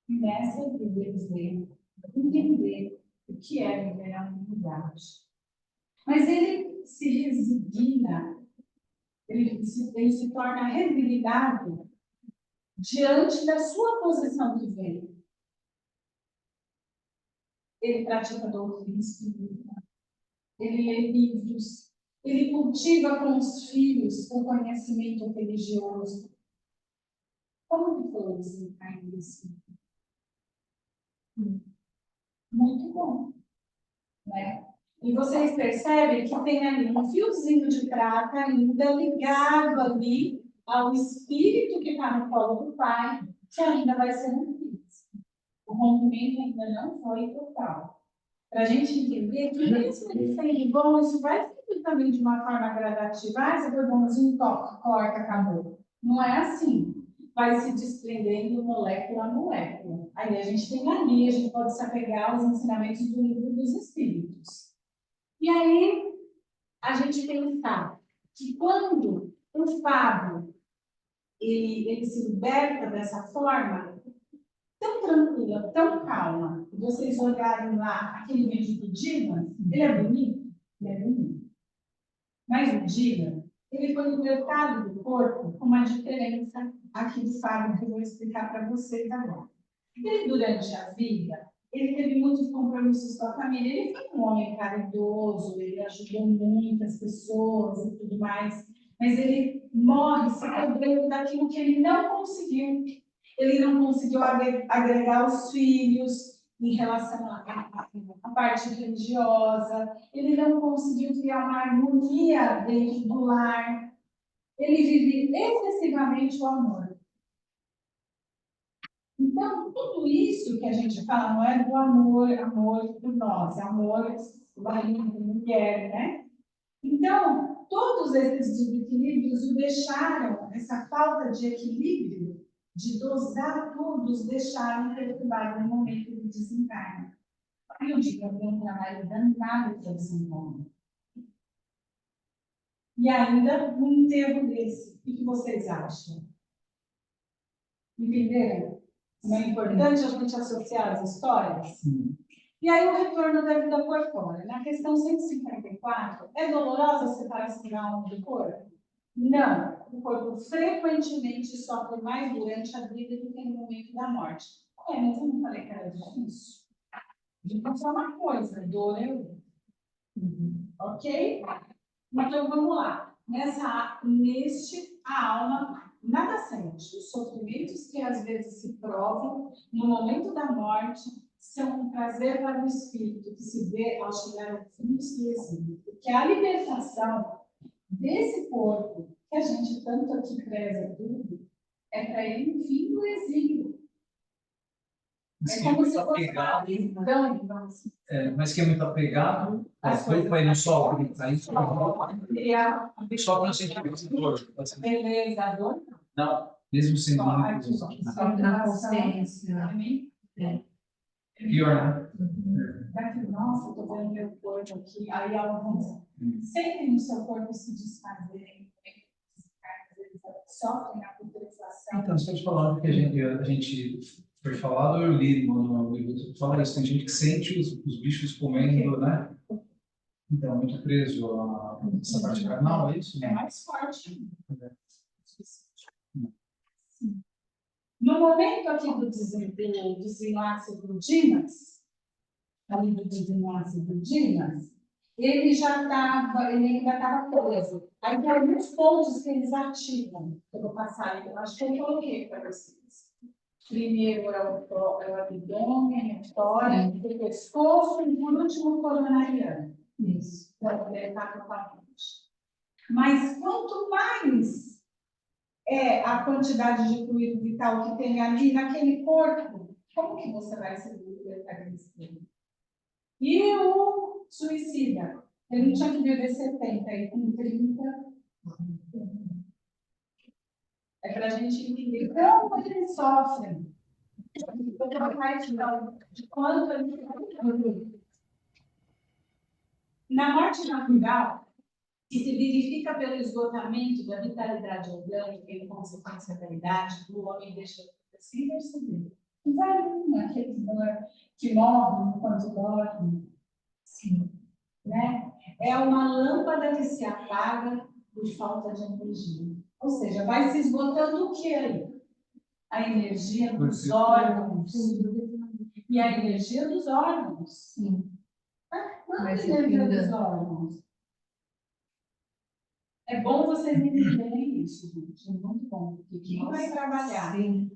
E nessa vida eles veio entender o que é viver a humanidade. Mas ele se resigna, ele se torna resignado diante da sua posição que veio. Ele pratica doutrina espírita, ele lê livros, ele cultiva com os filhos o conhecimento religioso. Como que foi desencarnar isso? Muito bom, né? E vocês percebem que tem ali um fiozinho de prata ainda ligado ali ao espírito que está no colo do pai, que ainda vai ser um príncipe. O rompimento ainda não foi total. Para a gente entender que mesmo ele sendo bom, isso vai ser também de uma forma gradativa. Ah, você foi bonzinho, toca, corta, acabou. Não é assim. Vai se desprendendo molécula a molécula. Aí a gente tem ali, a gente pode se apegar aos ensinamentos do livro dos Espíritos. E aí, a gente pensar que quando o Fábio ele se liberta dessa forma, tão tranquila, tão calma, e vocês olharem lá aquele vídeo do Dimas, ele é bonito? Ele é bonito. Mas o Dimas, ele foi libertado do corpo com uma diferença aqui do Fábio que eu vou explicar para vocês agora. Ele, durante a vida, ele teve muitos compromissos com a família. Ele foi um homem caridoso, ele ajudou muitas pessoas e tudo mais, mas ele morre se cobrando daquilo que ele não conseguiu. Ele não conseguiu agregar os filhos em relação à parte religiosa, ele não conseguiu criar uma harmonia dentro do lar. Ele vive excessivamente o amor. Então, tudo isso que a gente fala não é do amor por nós, é amor marido, mulher, né? Então, todos esses desequilíbrios o deixaram, essa falta de equilíbrio, de dosar tudo, os deixaram perturbados no momento do desencarne. E eu digo, é um trabalho danado para desencarne. E ainda um enterro desse. O que vocês acham? Entenderam? Não é importante a gente associar as histórias? E aí o retorno da vida corpórea. Na questão 154, é dolorosa a separação da alma do corpo? Não. O corpo frequentemente sofre mais durante a vida do que no momento da morte. É, mas eu não falei que era difícil. Difícil é uma coisa, dor é outra. Ok? Então vamos lá. A alma nada sente. Os sofrimentos que às vezes se provam no momento da morte são um prazer para o espírito que se vê ao chegar ao fim do seu exílio. Porque a libertação desse corpo, que a gente tanto aqui preza tudo, é para ele o fim do exílio. É como se fosse uma prisão, digamos. Mas que é muito apegado, foi para ele no sol, aí só para não sentir dor. Beleza, a dor? Não, mesmo sendo muito. Só na consciência. Pior, né? Daqui, nossa, estou vendo meu corpo aqui. Aí ela vai sempre no seu corpo se desfazer, sofrem a putrefação. Então, você pode falar que a gente foi falado, eu li no livro, fala isso, tem gente que sente os bichos comendo, né? Então, muito preso a essa parte carnal, é isso? É mais forte. No momento aqui do desenlace do Dimas, ele ainda estava preso. Aí tem alguns pontos que eles ativam, que eu vou passar, eu acho que eu coloquei para vocês. Primeiro é o abdômen, o tórax, o pescoço e por último o coronariano. Isso, para levar totalmente. Mas quanto mais é a quantidade de fluido vital que tem ali naquele corpo, como que você vai se libertar desse tempo? E o suicida? Ele não tinha que viver 70 e com 30. É para a gente entender como eles sofrem. De quanto eles. Na morte natural, que se verifica pelo esgotamento da vitalidade orgânica e, em consequência, da idade, o homem deixa sem perceber. Não vai aqueles que morrem enquanto dormem. Sim. Né? É uma lâmpada que se apaga por falta de energia. Ou seja, vai se esgotando o que aí? A energia dos órgãos. E a energia dos órgãos. Sim. Qual é a energia dos órgãos? É bom vocês entenderem isso, gente. É muito bom. Porque quem vai trabalhar? Sim.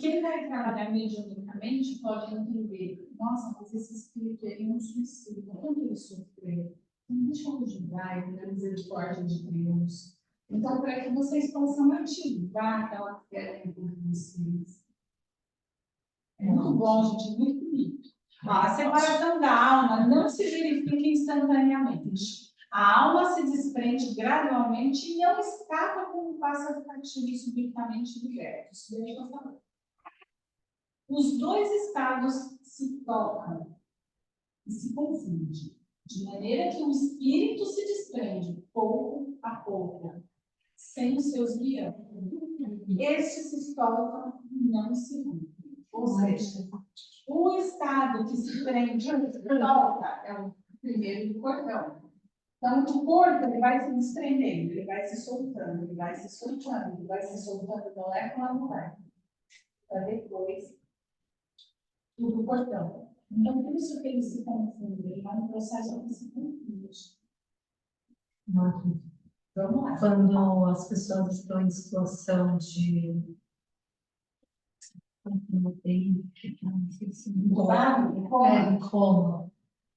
Quem vai trabalhar mediunicamente pode entender. Nossa, mas esse espírito ele não suicida. Quanto ele sofreu? Não deixa eu ajudar, ele é misericórdia de Deus. Então, para que vocês possam ativar aquela fé dentro de vocês. É muito bom, gente, muito bonito. A separação da alma não se verifica instantaneamente. A alma se desprende gradualmente e não escapa como um pássaro cativo subitamente liberto. Isso deixa eu falar. Os dois estados se tocam e se confundem, de maneira que o espírito se desprende pouco a pouco, sem os seus guiantes. Estes se tocam e não se rompem. Ou seja, o estado que se prende toca é o primeiro do cordão. Então, o corpo ele vai se desprendendo, ele vai se soltando, ele vai se soltando, ele vai se soltando molécula a molécula. Para depois do cordão. Então, por isso que eles se confundem, é um processo que se confunde. Vamos lá. Quando as pessoas estão em situação de como?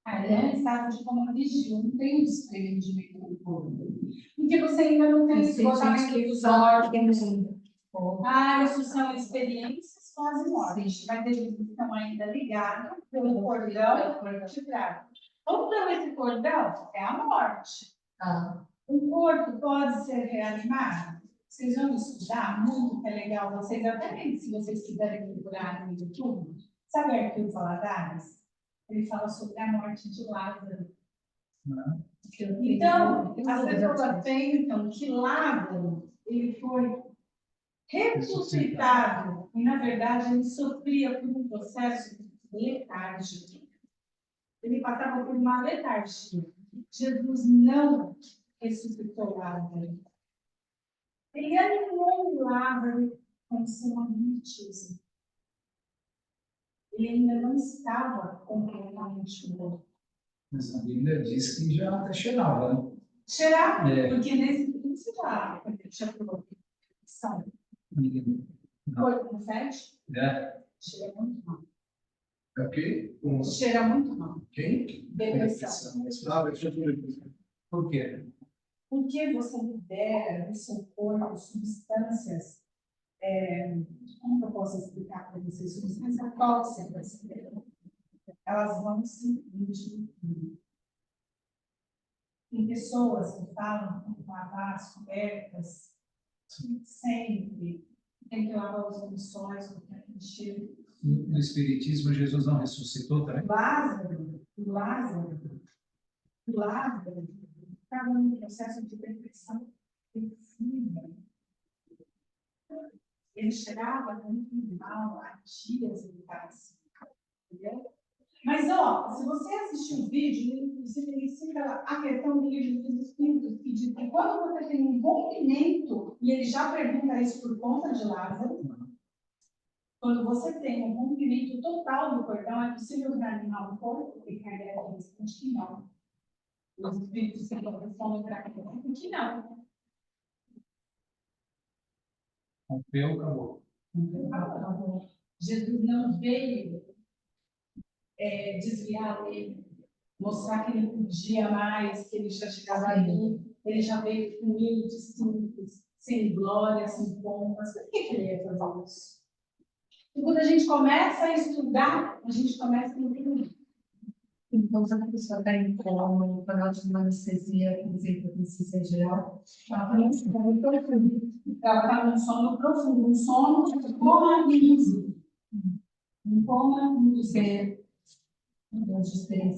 Ele é um estado de coma vigília, não tem o desprendimento do corpo. Porque você ainda não tem esgotamento dos órgãos. Isso são experiências quase-morte. Mas eles estão ainda ligados pelo cordão de prata. Então, esse cordão é a morte. O corpo pode ser reanimado? Vocês vão estudar muito, que é legal. Vocês até se vocês quiserem procurar no YouTube, sabe Arquímedes Valadares? Ele fala sobre a morte de Lázaro. Então, as pessoas pensam que Lázaro ele foi ressuscitado e, na verdade, ele sofria por um processo letárgico. Ele passava por uma letargia. Jesus não ressuscitou Lázaro. Ele animou Lázaro com seu magnetismo. Ele ainda não estava completamente morto. Mas a Bíblia diz que já até cheirava, né? Cheirava, porque nesse princípio já provou sangue. Corpo no fete? Cheira muito mal. É o quê? Cheira muito mal. Quem? Depressão. Por quê? Porque você libera do seu corpo substâncias, como eu posso explicar para vocês? Substâncias tóxicas. Elas vão se multiplicando. Tem pessoas que falam que tem que lavar as cobertas sempre. Tem que lavar os lençóis, porque é cheiro. No Espiritismo, Jesus não ressuscitou também? Lázaro estava num processo de depressão profunda. Ele cheirava muito mal há dias em casa. Entendeu? Mas, se você assistir o vídeo, inclusive, ele cita a questão do livro dos Espíritos, que diz que quando você tem um rompimento, e ele já pergunta isso por conta de Lázaro, quando você tem um rompimento total do cordão, é possível reanimar o corpo? E Kardec responde que não. Os Espíritos respondem para Kardec que não. Rompeu, acabou. Jesus não veio desviar ele, mostrar que ele podia mais, que ele já chegava ali, ele já veio humilde, simples, sem glória, sem pompas. Por que ele ia fazer isso? E quando a gente começa a estudar, a gente começa a entender. Então, se a pessoa está em coma, em canal de uma anestesia, por exemplo, anestesia geral, ela está em sono profundo. Ela está num sono profundo, um sono de coma induzido. Um coma induzido.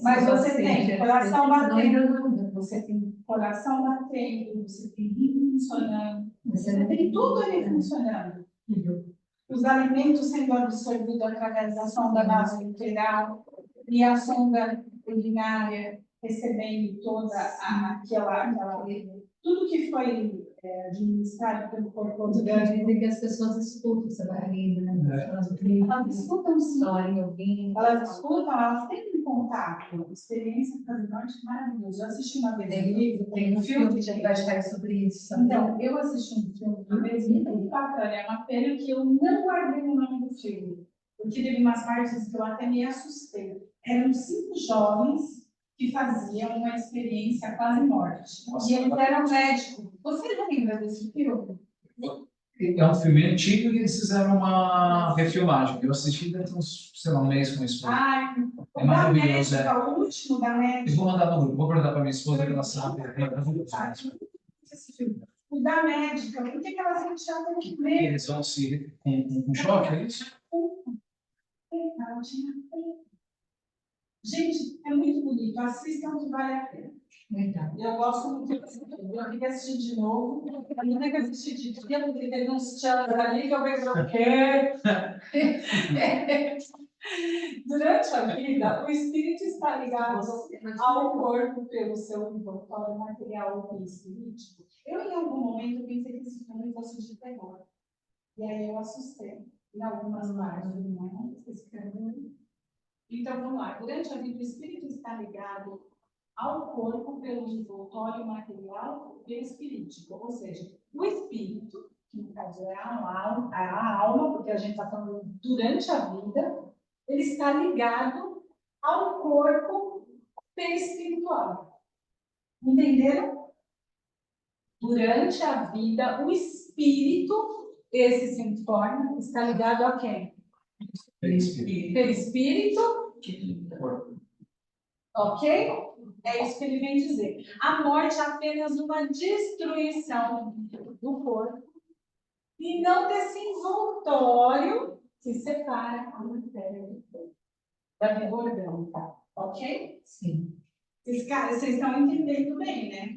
Mas você tem coração batendo, você tem coração batendo, você tem rim funcionando, você tem tudo ali funcionando. Os alimentos sendo absorvidos através da sonda nasoinguinal e a sonda urinária recebendo toda aquela tudo que foi administrado pelo corpo orgânico. Dizem que as pessoas escutam essa barriga, né? Elas escutam sim. História, ouvindo. Elas escutam, elas têm um contato. Experiência Fazendorte maravilhosa. Eu assisti uma vez um livro, Tem um filme que vai estar sobre isso. Sabe? Então, eu assisti um filme uma vez muito bacana. É uma pena que eu não guardei o nome do filme, porque teve umas partes que eu até me assustei. Eram 5 jovens que faziam uma experiência quase morte. E eles eram médicos. Você lembra desse filme? É um filme antigo e eles fizeram uma refilmagem. Eu assisti dentro uns, sei lá, um mês com isso. Ai, É maravilhoso, médica, o último da médica. Eu vou mandar no grupo, vou perguntar para minha esposa que ela sabe. Esse filme. O da médica, por que ela sentia tanto medo? Eles vão se com choque, é isso? Ela tinha medo. Gente, é muito bonito. Assistam que vale a pena. Verdade. Eu gosto muito desse filme. Eu queria assistir de novo. Eu não tenho que assistir de dia, porque teve uns tchan ali que eu vejo o quê? Durante a vida, o espírito está ligado ao corpo pelo seu envoltório material perispiritual. Eu, em algum momento, pensei que esse filme fosse de terror. E aí eu assustei. Em algumas partes, não é? Então, vamos lá. Durante a vida, o espírito está ligado ao corpo pelo envoltório material perispiritual. Ou seja, o espírito, que no caso é a alma, porque a gente está falando durante a vida, ele está ligado ao corpo perispiritual. Entenderam? Durante a vida, o espírito, esse sinforme, está ligado a quem? Perispírito. Ok? É isso que ele vem dizer. A morte é apenas uma destruição do corpo e não desse envoltório que separa a matéria do corpo da vida orgânica. Ok? Sim. Vocês estão entendendo bem, né?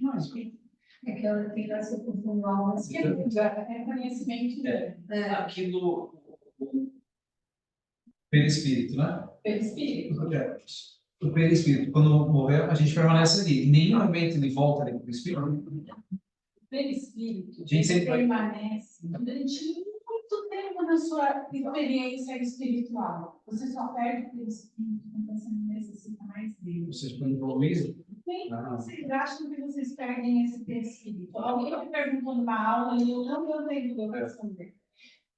É que ela tem essa confusão. É conhecimento. Aquilo, o perispírito, né? Perispírito. O perispírito, quando morrer, a gente permanece ali. Em nenhum momento ele volta ali para o espírito. O perispírito Gente, sempre vai- permanece durante muito tempo na sua experiência espiritual. Você só perde o perispírito quando você não necessita mais dele. Vocês quando evoluir, Bem, vocês acham que vocês perdem esse perispírito? Alguém me perguntou numa aula e eu não deu tempo de eu responder.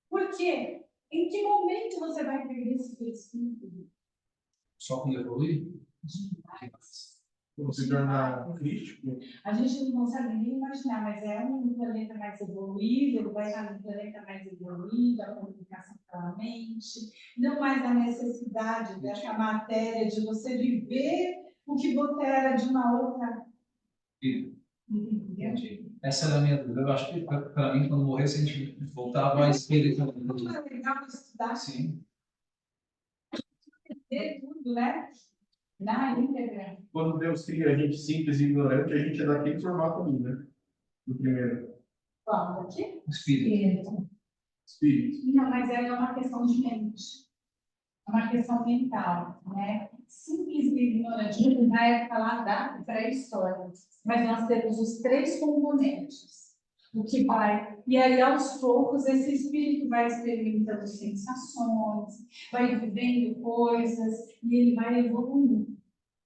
Por quê? Em que momento você vai perder esse perispírito? só quando evoluir? Como se tornar crítico. A gente não consegue nem imaginar, mas é um planeta mais evoluído, ele vai estar num planeta mais evoluído, a comunicação claramente, não mais a necessidade dessa matéria de você viver o que você era de uma outra. Entendi. Essa era a minha dúvida. Eu acho que, para mim, quando morresse, a gente voltava a espírito. É legal estudar, Sim. ter tudo, né? Na íntegra. Quando Deus cria a gente simples e ignorante, a gente é daquele formato ali, né? Do primeiro Vamos aqui? Espírito. espírito. Não, mas aí é uma questão de mente. É uma questão mental, né? Simples e ignorante. Na época lá da pré-história. Mas nós temos os 3 componentes. O que vai. E aí, aos poucos, esse espírito vai experimentando sensações, vai vivendo coisas, e ele vai evoluindo.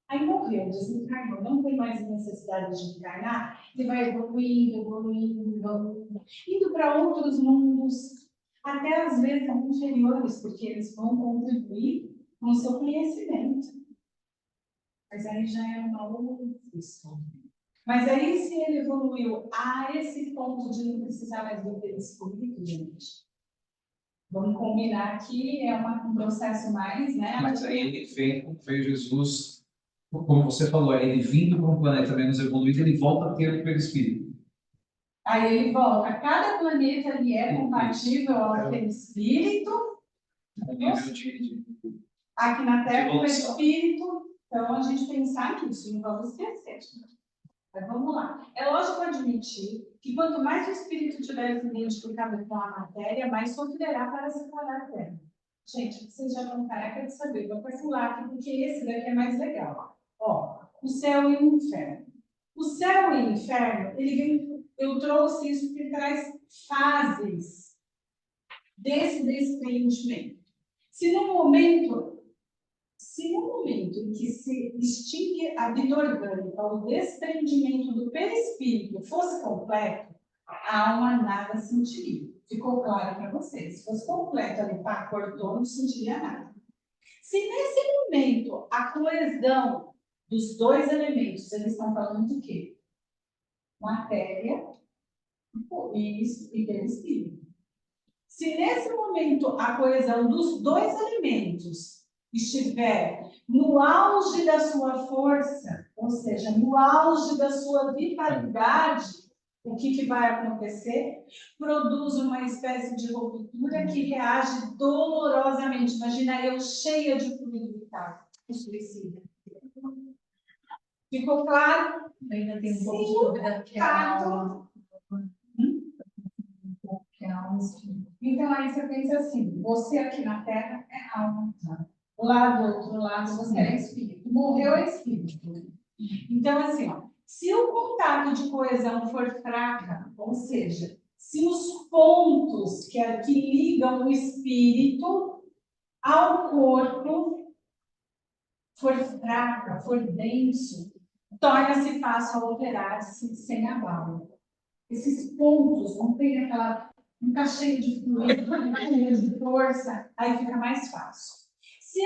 Aí morreu, desencarnou, não tem mais necessidade de encarnar, ele vai evoluindo, indo para outros mundos, até às vezes inferiores, porque eles vão contribuir com o seu conhecimento. Mas aí já é uma outra questão. Mas aí, se ele evoluiu a esse ponto de não precisar mais do perispírito, gente, vamos combinar que é um processo mais, né? Mas aí ele veio Jesus como você falou, ele vindo para um planeta menos evoluído, ele volta a ter o perispírito. Aí ele volta. Cada planeta ali é compatível ao perispírito. Um nível de Aqui na Terra, o evolução. perispírito. Então, a gente pensar nisso, não vamos esquecer. Mas vamos lá. É lógico admitir que quanto mais o espírito tiver se identificado com a matéria, mais sofrerá para separar a Terra. Gente, vocês já estão careca de saber. Vou parcelar aqui, porque esse daqui é mais legal. Ó, o céu e o inferno. O céu e o inferno, ele vem, eu trouxe isso porque traz fases desse desprendimento. Se no momento em que se extingue a vida orgânica, o desprendimento do perispírito fosse completo, a alma nada sentiria. Ficou claro para vocês? Se fosse completo ali, pá, cortou, não sentiria nada. Se nesse momento a coesão dos dois elementos, eles estão falando de quê? Matéria e perispírito. Se nesse momento a coesão dos dois elementos estiver no auge da sua força, ou seja, no auge da sua vitalidade, o que vai acontecer? Produz uma espécie de ruptura que reage dolorosamente. Imagina eu cheia de fluido vital, o suicídio. Ficou claro? Ainda tem um pouco de dúvida que é a alma. Então, aí você pensa assim, você aqui na Terra é alma. Lá do outro lado, você é espírito. Morreu é espírito. Então, assim, ó, se o contato de coesão for fraca, ou seja, se os pontos que ligam o espírito ao corpo for fraca, for denso, torna-se fácil a operar sem abalo. Esses pontos não tem aquela, não está cheio de fluido, não está cheio de força, aí fica mais fácil. Se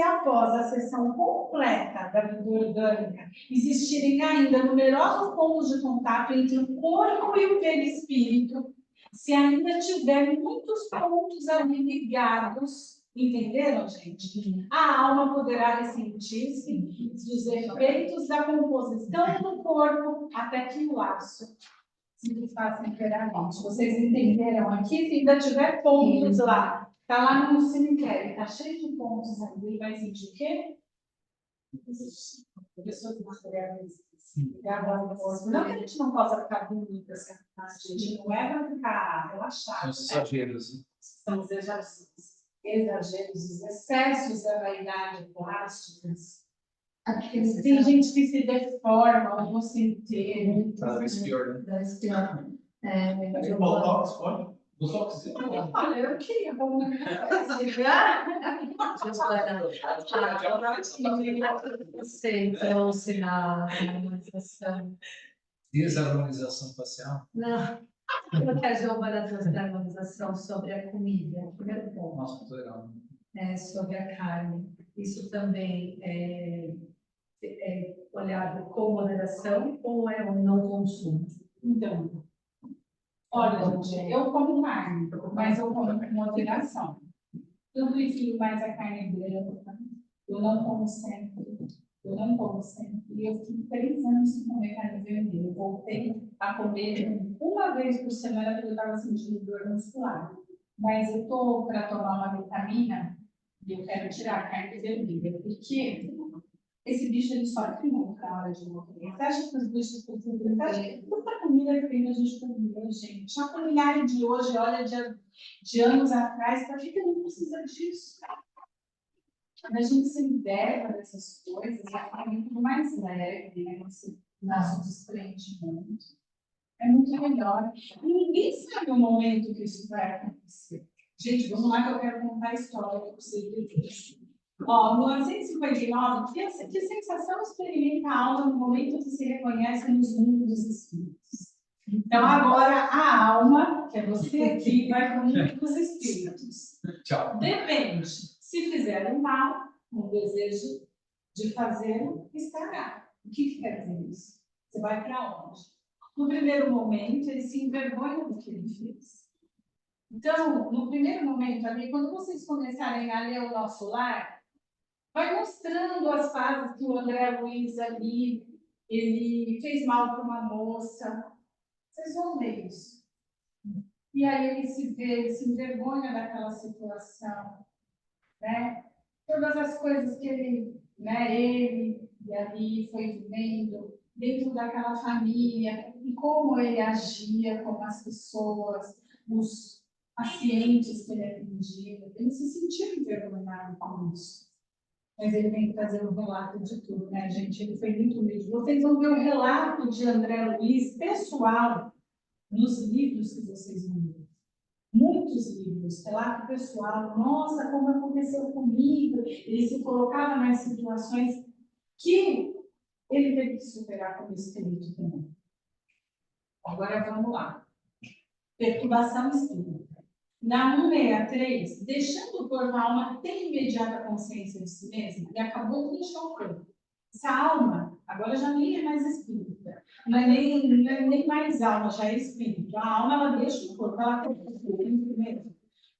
após a sessão completa da vida orgânica existirem ainda numerosos pontos de contato entre o corpo e o perispírito, se ainda tiver muitos pontos ali ligados, entenderam, gente? A alma poderá ressentir-se dos efeitos da composição do corpo até que o laço se faça inteiramente. Vocês entenderam aqui? Se ainda tiver pontos lá, está lá no cemitério, está cheio de pontos ali, vai sentir o quê? Pessoas materiais. Não que a gente não possa ficar bonita, a gente não é para ficar relaxado. São exageros. São os exageros, os excessos da vaidade plásticas. Tem gente que se deforma o rosto inteiro. Cada vez pior, né? Cada vez pior. O Botox pode? Botox? Olha, eu queria Você trouxe na harmonização. Desarmonização facial. Não, eu quero ver uma da harmonização sobre a comida. Primeiro ponto. Nossa, muito legal. Sobre a carne. Isso também é olhado com moderação ou é um não consumo? Então, olha, gente, eu como carne, mas eu como com moderação. Eu prefiro mais a carne branca. Eu não como sempre. E eu fiquei 3 anos sem comer carne vermelha. Eu voltei a comer uma vez por semana porque eu estava sentindo dor muscular. Mas eu estou para tomar uma vitamina e eu quero tirar a carne vermelha. Porque esse bicho ele sofre muito na hora de morrer. Você acha que os bichos precisam? Você acha que tanta comida que tem a gente comida, gente? A culinária de hoje, olha, de anos atrás, para que não precisa disso? A gente se enverga dessas coisas, é muito mais leve, né? Nosso desprendimento. É muito melhor. E ninguém sabe o momento que isso vai acontecer. Gente, vamos lá que eu quero contar a história para vocês. Ó, 1959, que sensação experimenta a alma no momento que se reconhece nos mundos dos espíritos? Então, agora, a alma, que é você aqui, vai para o mundo dos espíritos. Tchau. Depende. Se fizer o mal, o desejo de fazê-lo estará. O que quer dizer isso? Você vai para onde? No primeiro momento, ele se envergonha do que ele fez. Então, no primeiro momento ali, quando vocês começarem a ler o nosso lar, vai mostrando as fases que o André Luiz ali, ele fez mal para uma moça. Vocês vão ver isso. E aí ele se vê, ele se envergonha daquela situação, né? Todas as coisas que ele, né, ele e ali foi vivendo dentro daquela família e como ele agia com as pessoas, os pacientes que ele atendia. Ele se sentiu envergonhado com isso. Mas ele vem trazer um relato de tudo, né, gente? Ele foi muito humilde. Vocês vão ver o relato de André Luiz, pessoal, nos livros que vocês vão ler. Muitos livros, relato pessoal. Nossa, como aconteceu comigo. Ele se colocava nas situações que ele teve que superar como espírito também. Agora vamos lá. Perturbação espírita. Na 163, deixando o corpo, a alma tem imediata consciência de si mesma e acabou de deixar o corpo. Essa alma, agora já nem é mais espírita, não é nem mais alma, já é espírito. A alma, ela deixa o corpo, ela tem primeiro.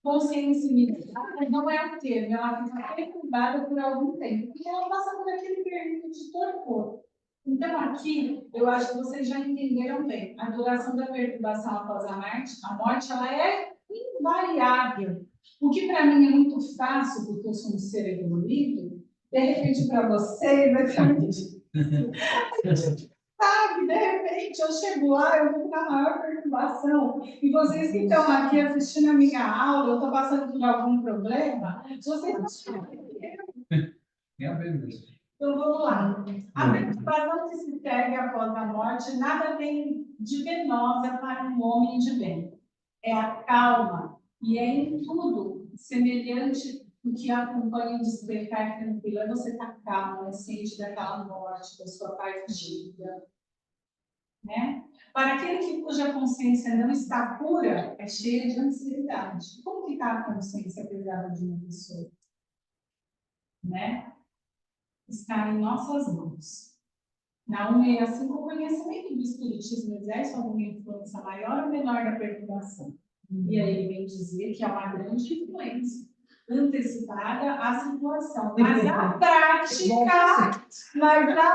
Consciência imediata não é o termo, ela fica perturbada por algum tempo, porque ela passa por aquele período de torpor. Então, aqui, eu acho que vocês já entenderam bem. A duração da perturbação após a morte, ela é invariável. O que para mim é muito fácil, porque eu sou um ser evoluído, de repente para vocês vai ser muito difícil. Sabe, de repente eu chego lá, eu vou na maior perturbação, e vocês que estão aqui assistindo a minha aula, eu estou passando por algum problema, se vocês não É a ver mesmo. então, vamos lá. A perturbação que se segue após a morte nada tem de penosa para um homem de bem. É a calma, e é em tudo semelhante o que acompanha o despertar tranquilo. É você estar calmo, é ciente daquela morte, da sua partida. Né? Para aquele cuja consciência não está pura, é cheia de ansiedade. Como que está a consciência pesada de uma pessoa? Né? Está em nossas mãos. Na 165, o conhecimento do Espiritismo exerce alguma influência maior ou menor da perturbação. E aí ele vem dizer que há uma grande influência antecipada à situação. Mas a prática... Ai,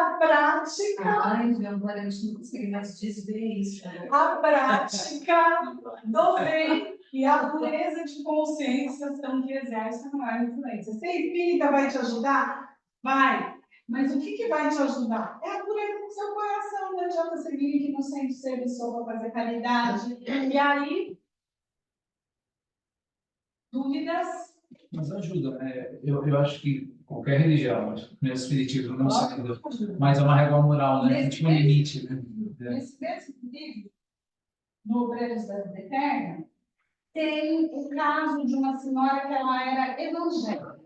agora a gente não consegue mais desver isso. A prática do bem e a pureza de consciência são que exercem a maior influência. Ser espírita vai te ajudar? Vai. Mas o que vai te ajudar? É a pureza do seu coração. Não adianta você vir aqui no centro de serviço para fazer caridade. E aí, dúvidas? Mas ajuda, né? Eu acho que qualquer religião, no espiritismo não sendo, mas é uma regra moral, né? Não tinha um limite, né? Nesse mesmo livro, no Obreiros da Vida Eterna, tem o caso de uma senhora que ela era evangélica.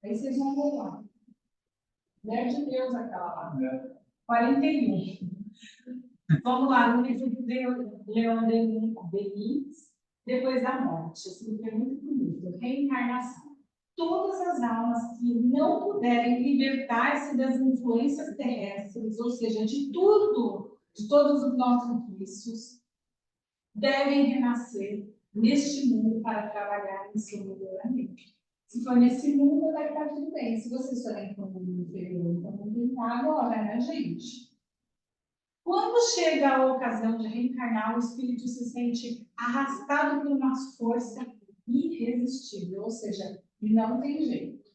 Aí vocês vão ver lá. Mulher de Deus aquela lá. 41. Vamos lá, no livro de Leon Denis, Depois da Morte. Esse livro é muito bonito. Reencarnação. Todas as almas que não puderem libertar-se das influências terrestres, ou seja, de tudo, de todos os nossos vícios, devem renascer neste mundo para trabalhar em seu melhoramento. Se for nesse mundo, vai estar tudo bem. Se vocês forem para o mundo inferior, então vamos tentar agora, né, gente? Quando chega a ocasião de reencarnar, o espírito se sente arrastado por uma força irresistível, ou seja, não tem jeito.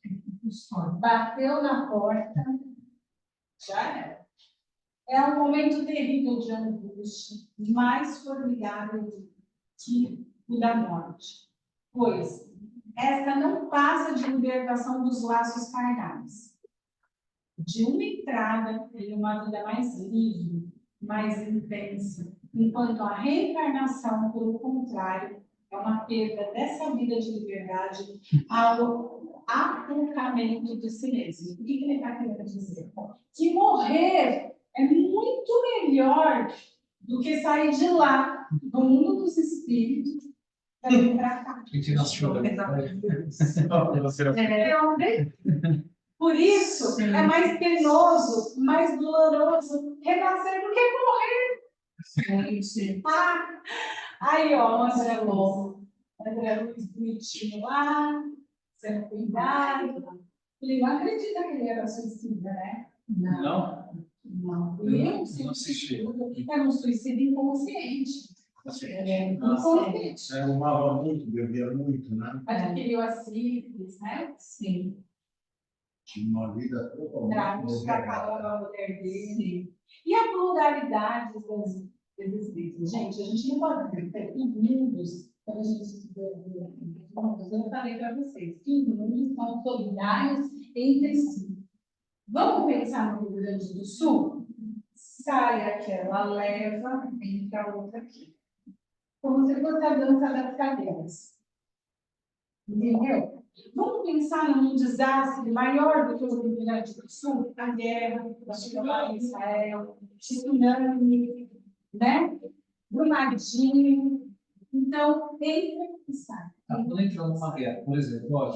Bateu na porta, já era. É um momento terrível de angústia, mais formidável que o da morte, pois esta não passa de libertação dos laços carnais, de uma entrada em uma vida mais livre, mais intensa, enquanto a reencarnação, pelo contrário, é uma perda dessa vida de liberdade ao apocamento de si mesmo. O que ele está querendo dizer? Que morrer é muito melhor do que sair de lá, do mundo dos espíritos, para vir para cá. A gente nasceu. Por isso, é mais penoso, mais doloroso renascer do que morrer. Aí, ó, André Luiz bonitinho lá, sendo cuidado. Ele não acredita que ele era suicida, né? Não? Não. Eu Ele não é um assisti. é um suicídio inconsciente. Ele é inconsciente. Fumava muito, bebia muito, né? Adquiriu a sífilis, né? Sim, Tinha uma vida totalmente Traz para desregrada. cada mulher dele. E a pluralidade das existências. Gente, a gente não pode ter os mundos, quando a gente estuda mundos, eu falei para vocês que os mundos são solidários entre si. Vamos pensar no Rio Grande do Sul? Sai aquela leva, entra a outra aqui. Como se fosse a dança das cadeiras. Entendeu? Vamos pensar num desastre maior do que o Rio Grande do Sul? A guerra da chegada em Israel, tsunami, né? Brumadinho. Então, entra e sai. Quando entrou numa guerra, por exemplo, ó,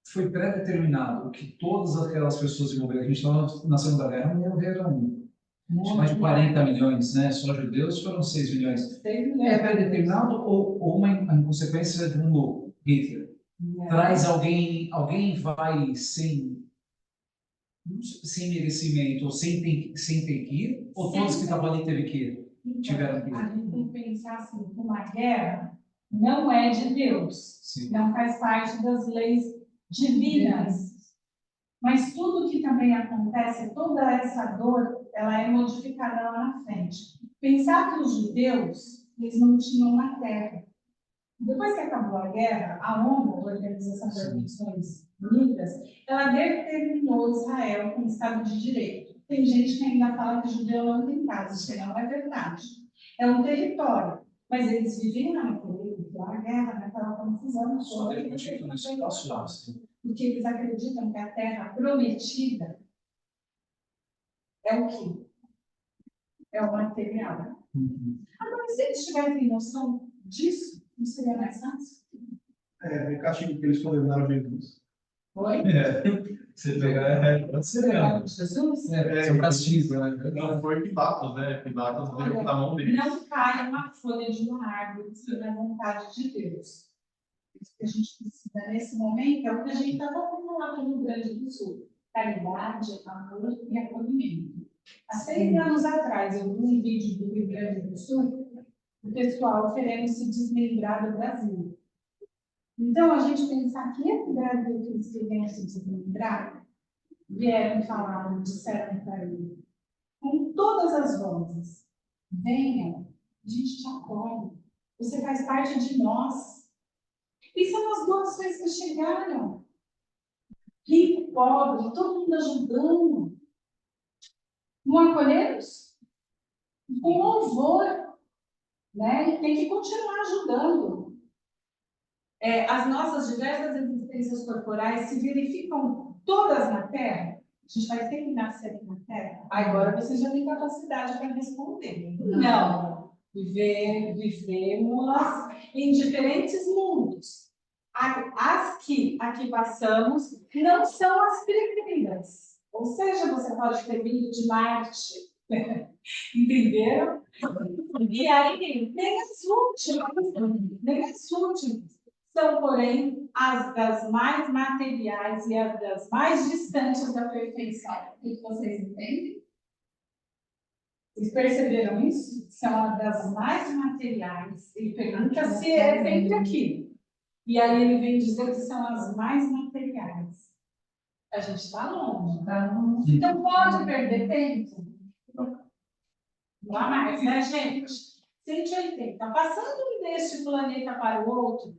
foi pré-determinado que todas aquelas pessoas envolvidas, a gente estava na Segunda Guerra, morreram mais de 40 milhões, né? Só judeus foram 6 milhões. É pré-determinado ou uma consequência de um Hitler? Traz alguém vai sem merecimento, ou sem ter que ir? Ou todos que estavam ali teve que ir? Tiveram que ir? A gente tem que pensar assim, que uma guerra não é de Deus, Sim. não faz parte das leis divinas. Mas tudo que também acontece, toda essa dor, ela é modificada lá na frente. Pensar que os judeus, eles não tinham uma terra. Depois que acabou a guerra, a ONU, a Organização das Nações Unidas, ela determinou Israel como Estado de Direito. Tem gente que ainda fala que judeu não tem casa, isso não é verdade. É um território, mas eles vivem lá naquela guerra, naquela confusão. Só acredito nesse espaço lá, assim. Porque eles acreditam que a terra prometida é o quê? É o material. Agora, se eles tivessem noção disso, não seria mais fácil? O castigo que eles condenaram Jesus. Oi? Você pegar, pode ser. Jesus? Seu castigo, né? Não foi Pilatos, né? Pilatos deu na mão deles. Não cai uma folha de uma árvore sem a vontade de Deus. Isso que a gente precisa nesse momento é o que a gente está falando lá no Rio Grande do Sul. Caridade, amor e acolhimento. Há 6 anos atrás, eu vi um vídeo do Rio Grande do Sul, o pessoal querendo se desmembrar do Brasil. Então, a gente pensar que esse Brasil que eles queriam se desmembrar, vieram falar, disseram para ele, com todas as vozes, venham, a gente te acolhe, você faz parte de nós. E são as doações que chegaram. Rico, pobre, todo mundo ajudando. Não acolhemos? Com louvor. Né? Tem que continuar ajudando. As nossas diversas existências corporais se verificam todas na Terra. A gente vai ter que nascer aqui na Terra? Agora você já tem capacidade para responder. Não. Vivemos em diferentes mundos. As que aqui passamos não são as primeiras. Ou seja, você pode ter vindo de Marte. Entenderam? E aí, nem as últimas são, porém, as das mais materiais e as das mais distantes da perfeição. O que vocês entendem? Vocês perceberam isso? São as das mais materiais. Ele pergunta se é sempre aquilo. E aí ele vem dizer que são as mais materiais. A gente está longe. Então pode perder tempo? Não há mais, né, gente? 180. Passando deste planeta para o outro,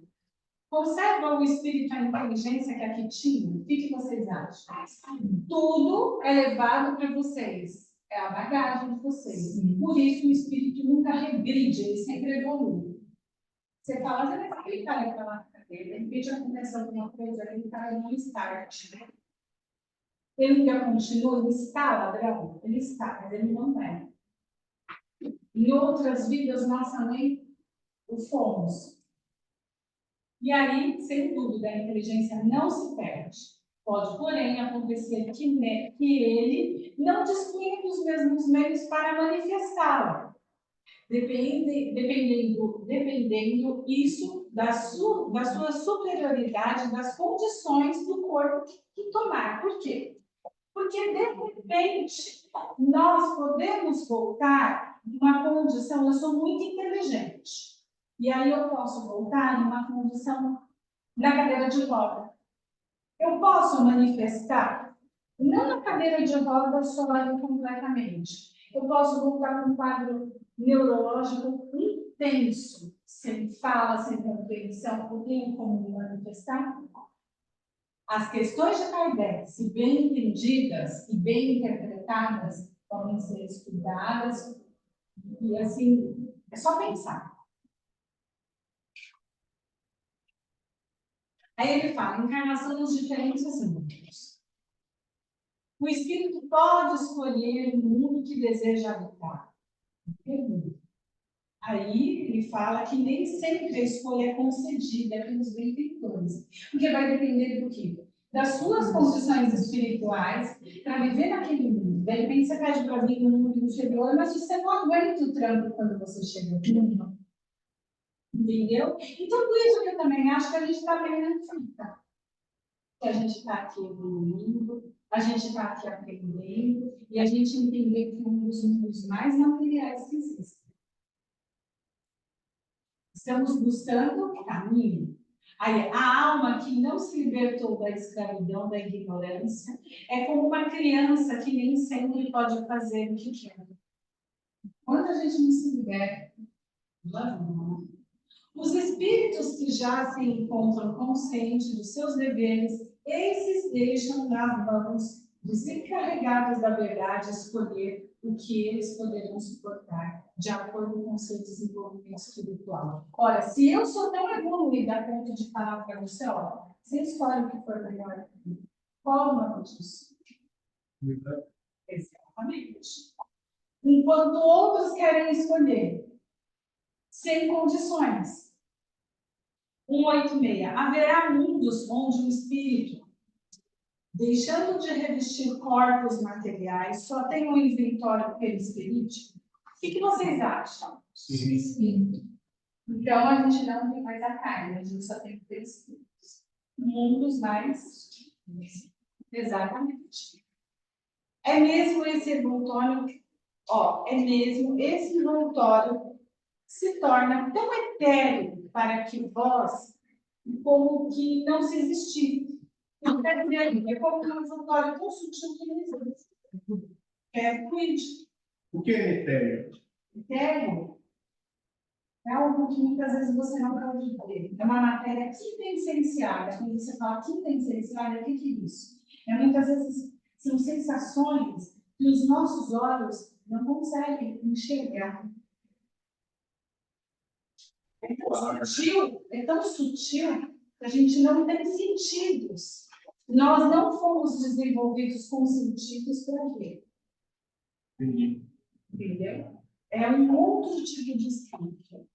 conserva o espírito e a inteligência que aqui tinha? O que vocês acham? Tudo é levado para vocês. É a bagagem de vocês. Por isso o espírito nunca regride, ele sempre evolui. Você fala, você vai explicar aquela cadeira, de repente acontece alguma coisa, ele está no start. Ele ainda continua, ele está ladrão? Ele está, mas ele não é. Em outras vidas, nós também o fomos. E aí, sem dúvida, a inteligência não se perde. Pode, porém, acontecer que ele não dispunha dos mesmos meios para manifestá-la. Dependendo isso da sua superioridade, das condições do corpo que tomar. Por quê? Porque, de repente, nós podemos voltar numa condição, eu sou muito inteligente, e aí eu posso voltar numa condição na cadeira de roda. Eu posso manifestar, não na cadeira de roda só completamente, eu posso voltar com um quadro neurológico intenso, sem fala, sem compreensão, eu tenho como me manifestar? As questões de Kardec, se bem entendidas e bem interpretadas, podem ser estudadas, e assim, é só pensar. Aí ele fala, encarnação nos diferentes mundos. O espírito pode escolher o mundo que deseja habitar. Pergunta. Aí ele fala que nem sempre a escolha é concedida pelos benfeitores, porque vai depender do quê? Das suas condições espirituais para viver naquele mundo. De repente você pede para vir no mundo inferior, mas você não aguenta o trampo quando você chega aqui. Entendeu? Então, por isso que eu também acho que a gente está bem na fita. Que a gente está aqui evoluindo, a gente está aqui aprendendo, e a gente entender que um dos mundos mais materiais que existem. Estamos buscando o caminho. Aí, a alma que não se libertou da escravidão, da ignorância, é como uma criança que nem sempre pode fazer o que quer. Quando a gente não se liberta, já não. Os espíritos que já se encontram conscientes dos seus deveres, esses deixam nas mãos dos encarregados da verdade escolher o que eles poderão suportar, de acordo com o seu desenvolvimento espiritual. Olha, se eu sou tão evoluída a ponto de falar para você, ó, você escolhe o que for melhor. Qual o nome disso? Exatamente. Enquanto outros querem escolher, sem condições. 186. Haverá mundos onde o espírito, deixando de revestir corpos materiais, só tem um inventório perispirítico? O que vocês acham? Sim. Então, a gente não tem mais a carne, a gente só tem perispíritos. Mundos mais... Exatamente. É mesmo esse envoltório, é mesmo esse envoltório se torna tão etéreo para que vós, como que não se existisse. É como um envoltório tão sutil que não existe. É fluido. O que é etéreo? Etéreo é algo que muitas vezes você não pode ver. É uma matéria quintessenciada. Quando você fala quintessenciada, o que é isso? Muitas vezes são sensações que os nossos olhos não conseguem enxergar. É tão sutil que a gente não tem sentidos. Nós não fomos desenvolvidos com sentidos para quê? Entendeu? É um outro tipo de espírito.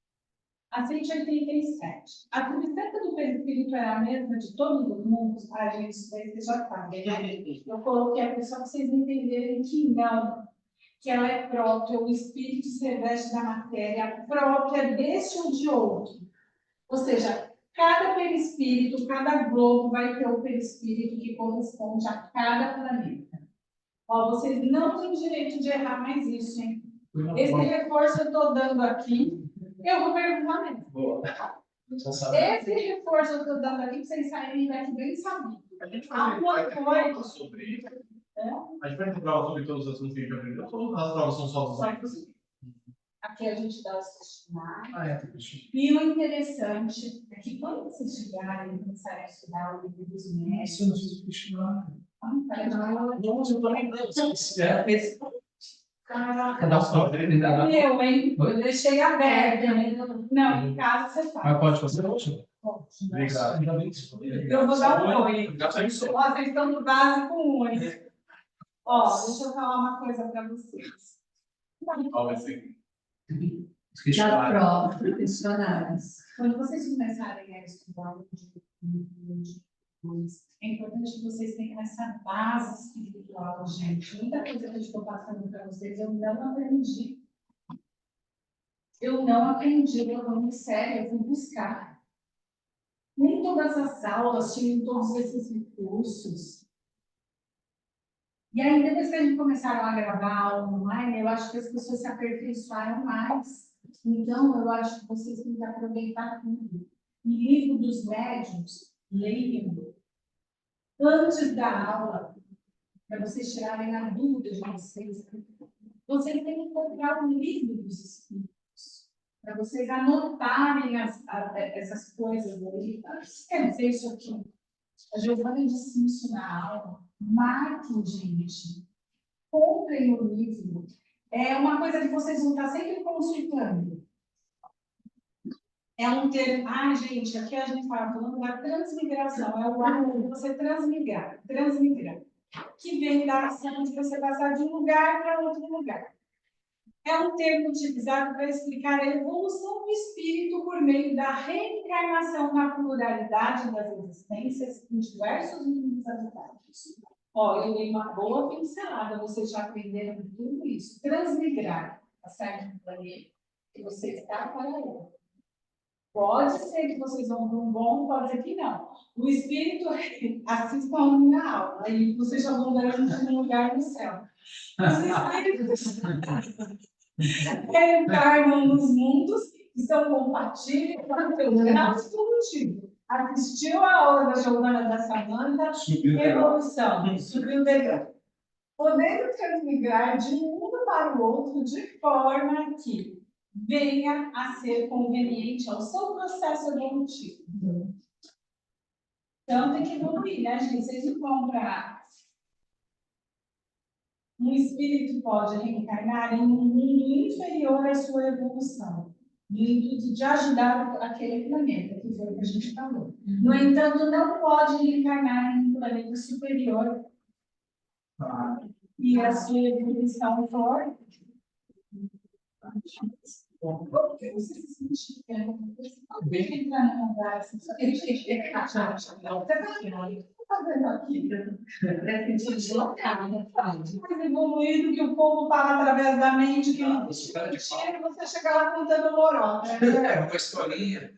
A 187. A tristeza do perispírito é a mesma de todo mundo? Gente, isso daí você já sabe, né? Eu coloquei aqui só para vocês entenderem que não. Que ela é própria, o espírito se reveste da matéria própria deste ou de outro. Ou seja, cada perispírito, cada globo vai ter um perispírito que corresponde a cada planeta. Vocês não têm direito de errar mais isso, hein? Esse reforço eu estou dando aqui, eu vou perguntar mesmo. Boa. Esse reforço eu estou dando aqui, para vocês saírem daqui bem sabidos. A gente vai ter prova sobre... A gente vai ter prova sobre todos os assuntos que a gente aprendeu, ou as provas são só dos livros? Aqui a gente dá os questionários. Tem E o interessante é que quando vocês chegarem e começarem a estudar o livro dos mestres... Eu não fiz questionário. Nossa, eu também não. Caraca. Nossa, Eu, hein? Eu deixei aberto. Não, em casa você faz. mas pode fazer hoje? Obrigado. Ainda bem que você falou. Eu vou dar um oi. Já saiu só. Vocês estão no básico 1, hein? Deixa eu falar uma coisa para vocês. Vai ser. Da prova, questionários. Quando vocês começarem a estudar o é importante que vocês tenham essa base espiritual, gente. Muita coisa que eu estou passando para vocês, eu não aprendi. Eu não estou muito séria, eu vou buscar. Nem todas as aulas tinham todos esses recursos. E aí, depois que a gente começaram a gravar aula online, eu acho que as pessoas se aperfeiçoaram mais. Então, eu acho que vocês têm que aproveitar tudo. E livro dos médiuns, leiam antes da aula, para vocês tirarem a dúvida de vocês. Vocês têm que comprar um livro dos espíritos, para vocês anotarem essas coisas ali. Quer dizer isso aqui? A Giovana disse isso na aula. Marquem, gente. Comprem o livro. É uma coisa que vocês vão estar sempre consultando. É um termo. Ah, gente, aqui a gente está falando da transmigração. É o ato de você transmigrar. Que vem da ação de você passar de um lugar para outro lugar. É um termo utilizado para explicar a evolução do espírito por meio da reencarnação na pluralidade das existências em diversos mundos habitados. Ó, eu dei uma boa pincelada, vocês já aprenderam tudo isso. Transmigrar, a certo planeta, que você está para ele. Pode ser que vocês vão para um bom, pode ser que não. O espírito, assistam na aula, aí vocês já vão dar um lugar no céu. Os espíritos reencarnam nos mundos que são compatíveis com o seu grau evolutivo. Assistiu a aula da Giovana da Samanta, evolução, subiu o degrau. Podendo transmigrar de um mundo para o outro de forma que venha a ser conveniente ao seu processo evolutivo. Então, tem que evoluir, né, gente? Vocês não vão para... Um espírito pode reencarnar em um mundo inferior à sua evolução, no intuito de ajudar aquele planeta, que foi o que a gente falou. No entanto, não pode reencarnar em um planeta superior e a sua evolução for... Por que você se sentiram? Por que entrar na conversa? Só que a gente tem que achar. Você está fazendo aqui? Parece que deslocada. Mais evoluído que o povo fala através da mente, que não tinha, você chega lá contando lorota. É uma historinha.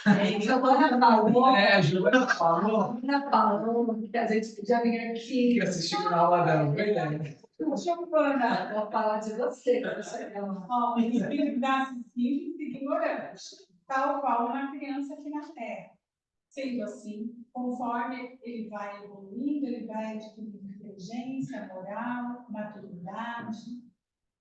A Giovana falou. A Giovana falou. A Giovana falou que a gente podia vir aqui. Que assistiu na aula dela, verdade. Giovana, Vou falar de você, para chegar lá. ó, o espírito nasce simples e ignorante, tal qual uma criança aqui na Terra. Sendo assim, conforme ele vai evoluindo, ele vai adquirindo inteligência, moral, maturidade.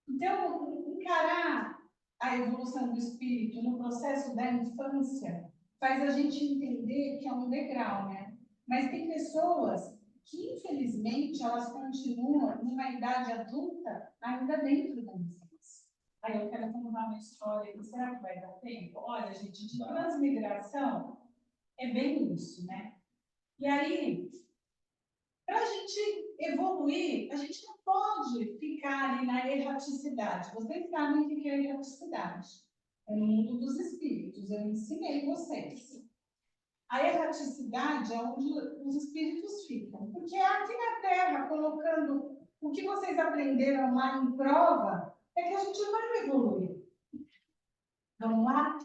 Então, encarar a evolução do espírito no processo da infância faz a gente entender que é um degrau, né? Mas tem pessoas que, infelizmente, elas continuam numa idade adulta ainda dentro da infância. Aí eu quero contar uma história aqui, será que vai dar tempo? Olha, gente, de transmigração é bem isso, né? E aí, para a gente evoluir, a gente não pode ficar ali na erraticidade. Vocês sabem o que é erraticidade. É o mundo dos espíritos, eu ensinei vocês. A erraticidade é onde os espíritos ficam. Porque aqui na Terra, colocando o que vocês aprenderam lá em prova, é que a gente vai evoluir. Vamos lá?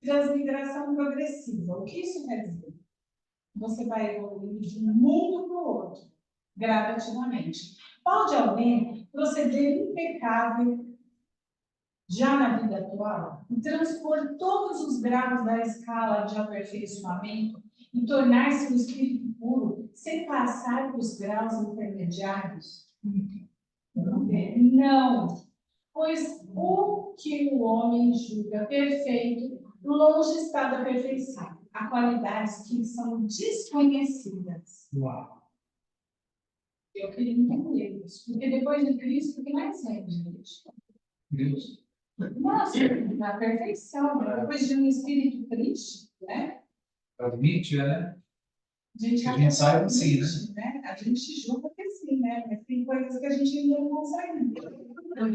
Transmigração progressiva. O que isso quer dizer? Você vai evoluindo de um mundo para o outro, gradativamente. Pode alguém proceder impecável já na vida atual e transpor todos os graus da escala de aperfeiçoamento e tornar-se um espírito puro sem passar dos graus intermediários? Não, pois o que o homem julga perfeito, longe está da perfeição. Há qualidades que são desconhecidas. Uau. Eu queria entender isso, porque depois de Cristo, o que mais vem, gente? Deus. Nossa, a perfeição, né? Depois de um espírito triste, né? É o limite, né? A gente, Que a gente saiba sim, né? A gente julga que sim, né? Mas tem coisas que a gente ainda não consegue.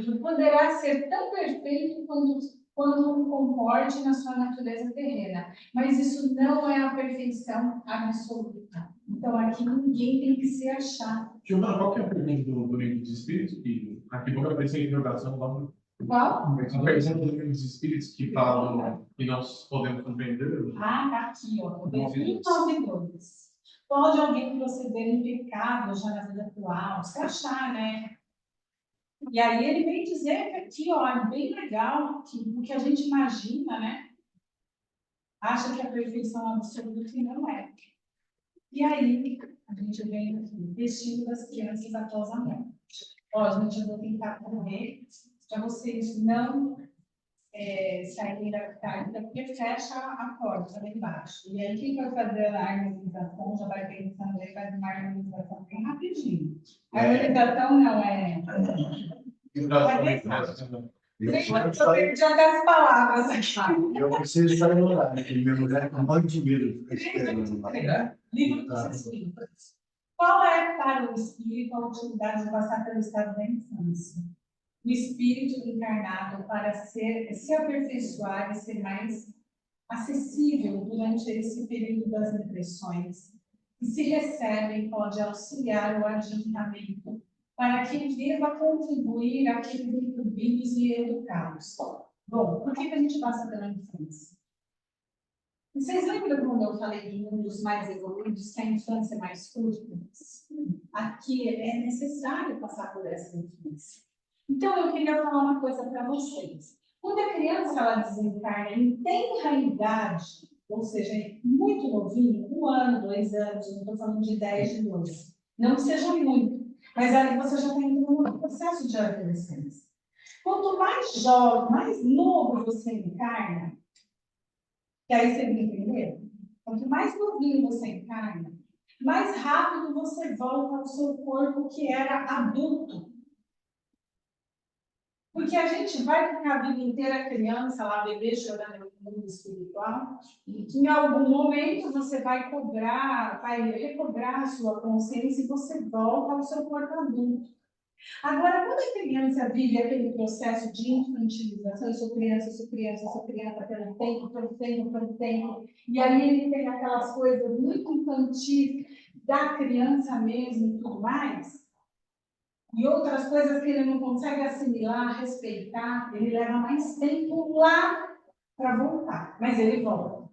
Não poderá ser tão perfeito quando concorde na sua natureza terrena. Mas isso não é a perfeição absoluta. Então, aqui ninguém tem que se achar. Giovana, qual que é o pergunta do livro dos Espíritos? Que aqui vou aparecer a interrogação lá no Qual? A pergunta dos espíritos que falam que nós podemos compreender. Ah, tá aqui, ó. 192. Pode alguém proceder em pecado já na vida atual? Se achar, né? E aí ele vem dizer que aqui, ó, é bem legal, que o que a gente imagina, né? Acha que a perfeição absoluta e não é. E aí, a gente vem aqui, vestindo das crianças após a morte. Ó, gente, eu vou tentar correr para vocês não saírem da carta, porque fecha a porta lá embaixo. E aí, quem vai fazer a harmonização já vai pensando aí, faz uma harmonização bem rapidinho. A harmonização não é. Eu perdi até as palavras aqui. Eu preciso estar no horário, porque minha mulher com um monte de medo de ficar esperando lá. Livro dos Espíritos. Qual é para o espírito a utilidade de passar pelo estado da infância? O espírito encarnado para se aperfeiçoar e ser mais acessível durante esse período das impressões, que se recebem pode auxiliar o adiantamento para que deva contribuir àqueles incumbidos e educados. Bom, por que a gente passa pela infância? Vocês lembram quando eu falei de mundos mais evoluídos, que a infância é mais curta? Aqui é necessário passar por essa infância. Então, eu queria falar uma coisa para vocês. Quando a criança ela desencarna em tenra idade, ou seja, muito novinho, 1 ano, 2 anos, não estou falando de 10, de 12, não que seja muito, mas ali você já está entrando no processo de adolescência. Quanto mais jovem, mais novo você encarna, que aí você me entendeu? Quanto mais novinho você encarna, mais rápido você volta ao seu corpo que era adulto. Porque a gente vai ficar a vida inteira criança, lá, bebê, chorando no mundo espiritual, e que em algum momento você vai cobrar, vai recobrar a sua consciência e você volta ao seu corpo adulto. Agora, quando a criança vive aquele processo de infantilização, eu sou criança, eu sou criança, eu sou criança, pelo tempo, e aí ele tem aquelas coisas muito infantis da criança mesmo e tudo mais, e outras coisas que ele não consegue assimilar, respeitar, ele leva mais tempo lá para voltar, mas ele volta.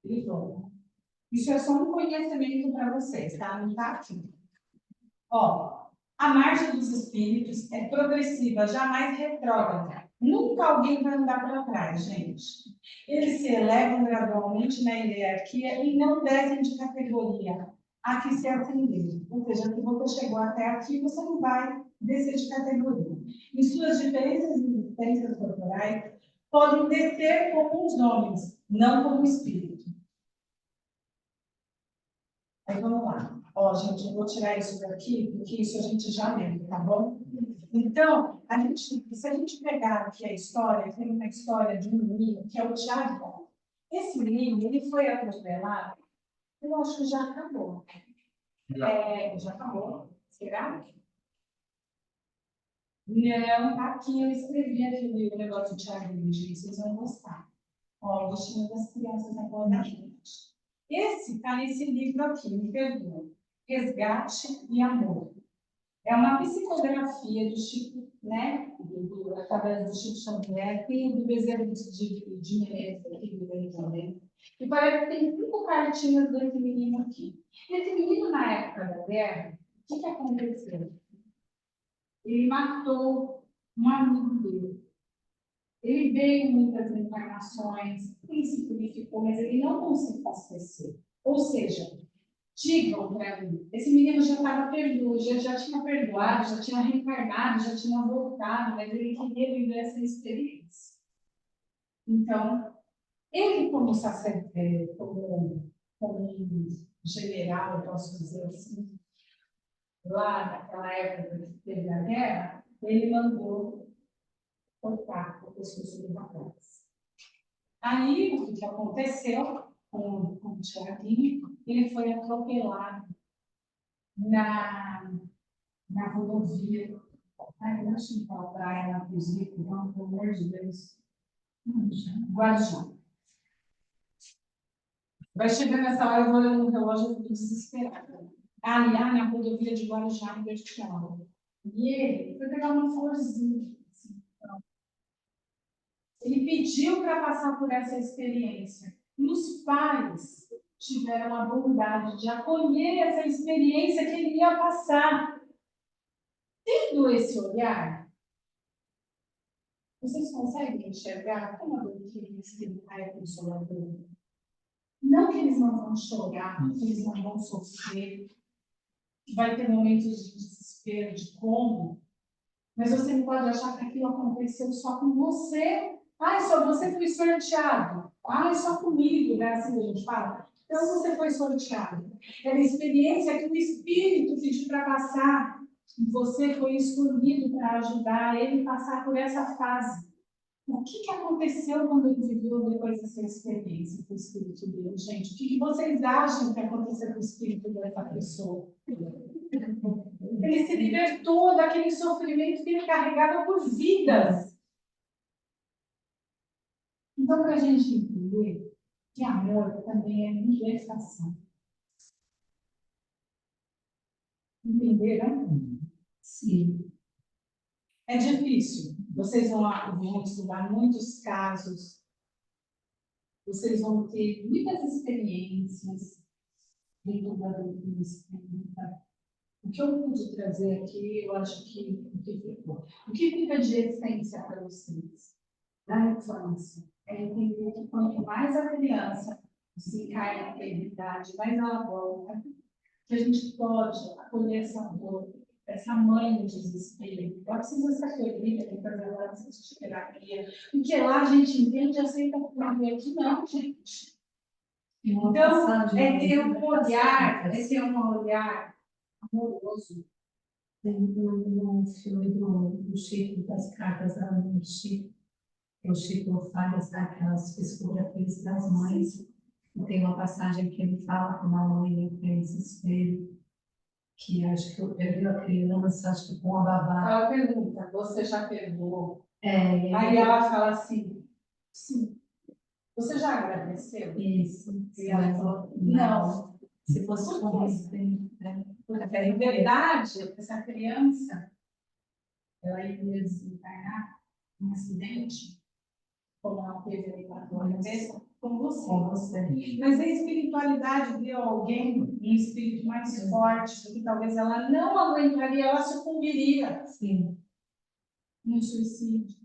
Ele volta. Isso é só um conhecimento para vocês, tá? Não está aqui. Ó, a marcha dos espíritos é progressiva, jamais retrógrada. Nunca alguém vai andar para trás, gente. Eles se elevam gradualmente na hierarquia e não descem de categoria a que se ascender. Ou seja, se você chegou até aqui, você não vai descer de categoria. Em suas diferentes existências corporais, podem descer como os homens, não como espírito. Aí vamos lá. Ó, gente, eu vou tirar isso daqui, porque isso a gente já lembra, tá bom? Então, se a gente pegar aqui a história, tem uma história de um menino, que é o Tiago. Esse menino, ele foi atropelado, eu acho que já acabou. Já acabou. Será? Não, aqui eu escrevi aquele negócio do Tiago, gente, vocês vão gostar. Ó, o destino das crianças na boa da gente. Esse está nesse livro aqui, me perdoa. Resgate e Amor. É uma psicografia do Chico, né? Através do Chico Xavier, tem do Bezerra de Menezes aqui, do Bezerra também. E parece que tem 5 cartinhas desse menino aqui. Esse menino, na época da guerra, o que aconteceu? Ele matou um amigo dele. Ele veio em muitas encarnações, ele se purificou, mas ele não conseguiu esquecer. Ou seja, digam para mim, esse menino já estava perdoado, já tinha perdoado, já tinha reencarnado, já tinha voltado, mas ele queria viver essa experiência. Então, ele como sacerdote, como um general, eu posso dizer assim, lá naquela época que teve a guerra, ele mandou cortar a pessoa subordinadas. Aí, o que aconteceu com o Tiaguinho? Ele foi atropelado na rodovia. Ai, não acho que fala praia, na Cruzico, não, pelo amor de Deus. Guarujá. Vai chegar nessa hora, eu vou olhar no relógio e fico desesperada. Ali, na rodovia de Guarujá, em Vertical. E ele foi pegar uma florzinha. Assim, então. Ele pediu para passar por essa experiência. E os pais tiveram a bondade de acolher essa experiência que ele ia passar. Tendo esse olhar, vocês conseguem enxergar como a doutrina espírita é consoladora? Não que eles não vão chorar, que eles não vão sofrer, que vai ter momentos de desespero, de como, mas você não pode achar que aquilo aconteceu só com você. Ah, só você foi sorteado. Ah, só comigo, né? Assim a gente fala. Então você foi sorteado. Era a experiência que o Espírito pediu para passar. E você foi escolhido para ajudar ele a passar por essa fase. O que aconteceu quando ele viveu depois dessa experiência com o Espírito dele, gente? O que vocês acham que aconteceu com o Espírito dessa pessoa? Ele se libertou daquele sofrimento que ele carregava por vidas. Então, para a gente entender que amor também é libertação. Entenderam? Sim. É difícil. Vocês vão estudar muitos casos. Vocês vão ter muitas experiências dentro da doutrina espírita. O que eu pude trazer aqui, eu acho que o que fica de essência para vocês da infância é entender que quanto mais a criança se encarna na eternidade, mais ela volta, que a gente pode acolher essa dor, essa mãe do desespero. Ela precisa ser acolhida, tem que fazer ela de terapia, porque lá a gente entende e aceita o problema. Aqui não, gente. Então, é ter um olhar amoroso. Tem um filme do Chico, das cartas da mãe do Chico. O Chico faz aquelas psicografias das mães. E tem uma passagem que ele fala com uma mãe em desespero, que acho que eu perdi a criança, acho que com a babá. Ela pergunta, você já perdoou? É, Aí ela fala assim, sim. Você já agradeceu? Isso. E ela falou, não. Se fosse com você, Porque, em verdade, essa criança, ela ia desencarnar um acidente, como ela teve ali na tua cabeça, com você. com você. Mas a espiritualidade deu a alguém um espírito mais forte, que talvez ela não aguentaria, ela sucumbiria. Sim. No suicídio.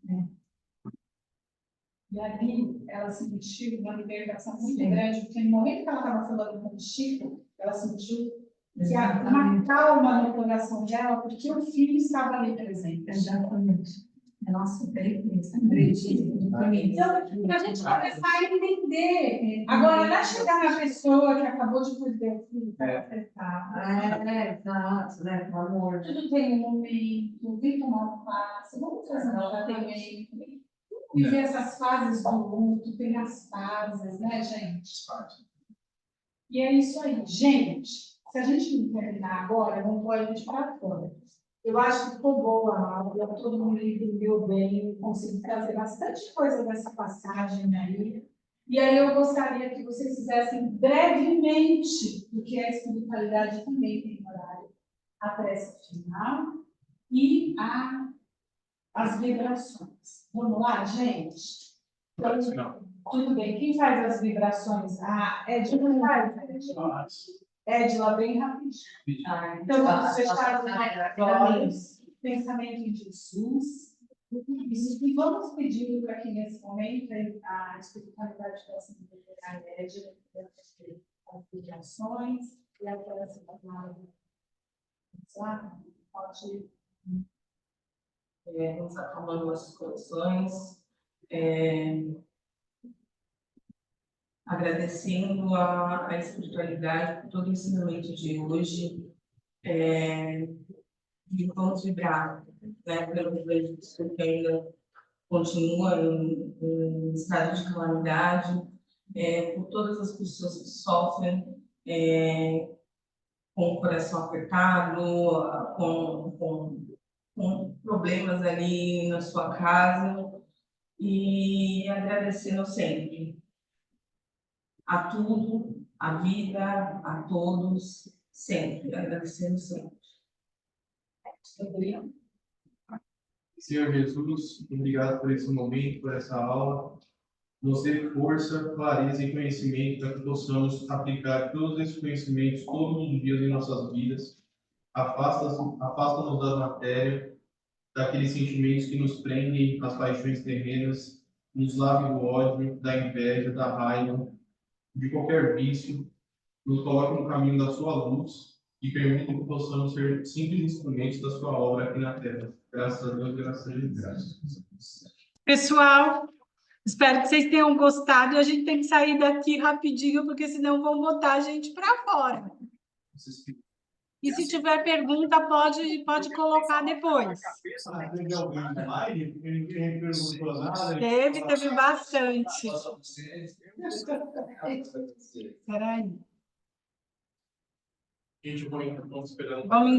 E ali ela sentiu uma libertação muito grande, porque no momento que ela estava falando com o Chico, ela sentiu que há uma calma no coração dela, porque o filho estava ali presente. Exatamente. É nosso acredito. Então, para a gente começar a entender. Agora, não é chegar na pessoa que acabou de perder o filho para afetar. Exato, né? Pelo amor. Tudo tem um momento, vem tomar um passo, vamos trazer um tratamento. Viver essas fases do luto, tem as fases, né, gente? E é isso aí. Gente, se a gente não terminar agora, vamos pôr a gente para fora. Eu acho que ficou boa a aula, todo mundo entendeu bem, consegui trazer bastante coisa dessa passagem aí. E aí eu gostaria que vocês fizessem brevemente, porque a espiritualidade também tem horário, a prece final e as vibrações. Vamos lá, gente? Tudo bem. Quem faz as vibrações? A Edila faz? Edila, bem rapidinho. Então, vamos fechar os olhos. Pensamento em Jesus. E vamos pedindo para que, nesse momento, a espiritualidade possa liberar a Edila, as vibrações e a prece final. Pode Vamos acalmando nossos corações, agradecendo a espiritualidade por todo o ensinamento de hoje, e vamos vibrar, né, pelo vejo que ainda continua em estado de calamidade, por todas as pessoas que sofrem com o coração apertado, com problemas ali na sua casa, e agradecendo sempre a tudo, a vida, a todos, sempre, agradecendo sempre. Senhor Jesus, obrigado por esse momento, por essa aula. Nos dê força, clareza e conhecimento para que possamos aplicar todos esses conhecimentos todos os dias em nossas vidas. Afasta-nos da matéria, daqueles sentimentos que nos prendem às paixões terrenas, nos lave do ódio, da inveja, da raiva, de qualquer vício, nos coloque no caminho da sua luz e permita que possamos ser simples instrumentos da sua obra aqui na Terra. Graças a Deus, graças a Deus. Pessoal, espero que vocês tenham gostado. A gente tem que sair daqui rapidinho, porque senão vão botar a gente para fora. E se tiver pergunta, pode colocar depois. Teve alguém mais? Ninguém perguntou nada. Teve bastante. Espera aí. Gente, vamos esperando. Vamos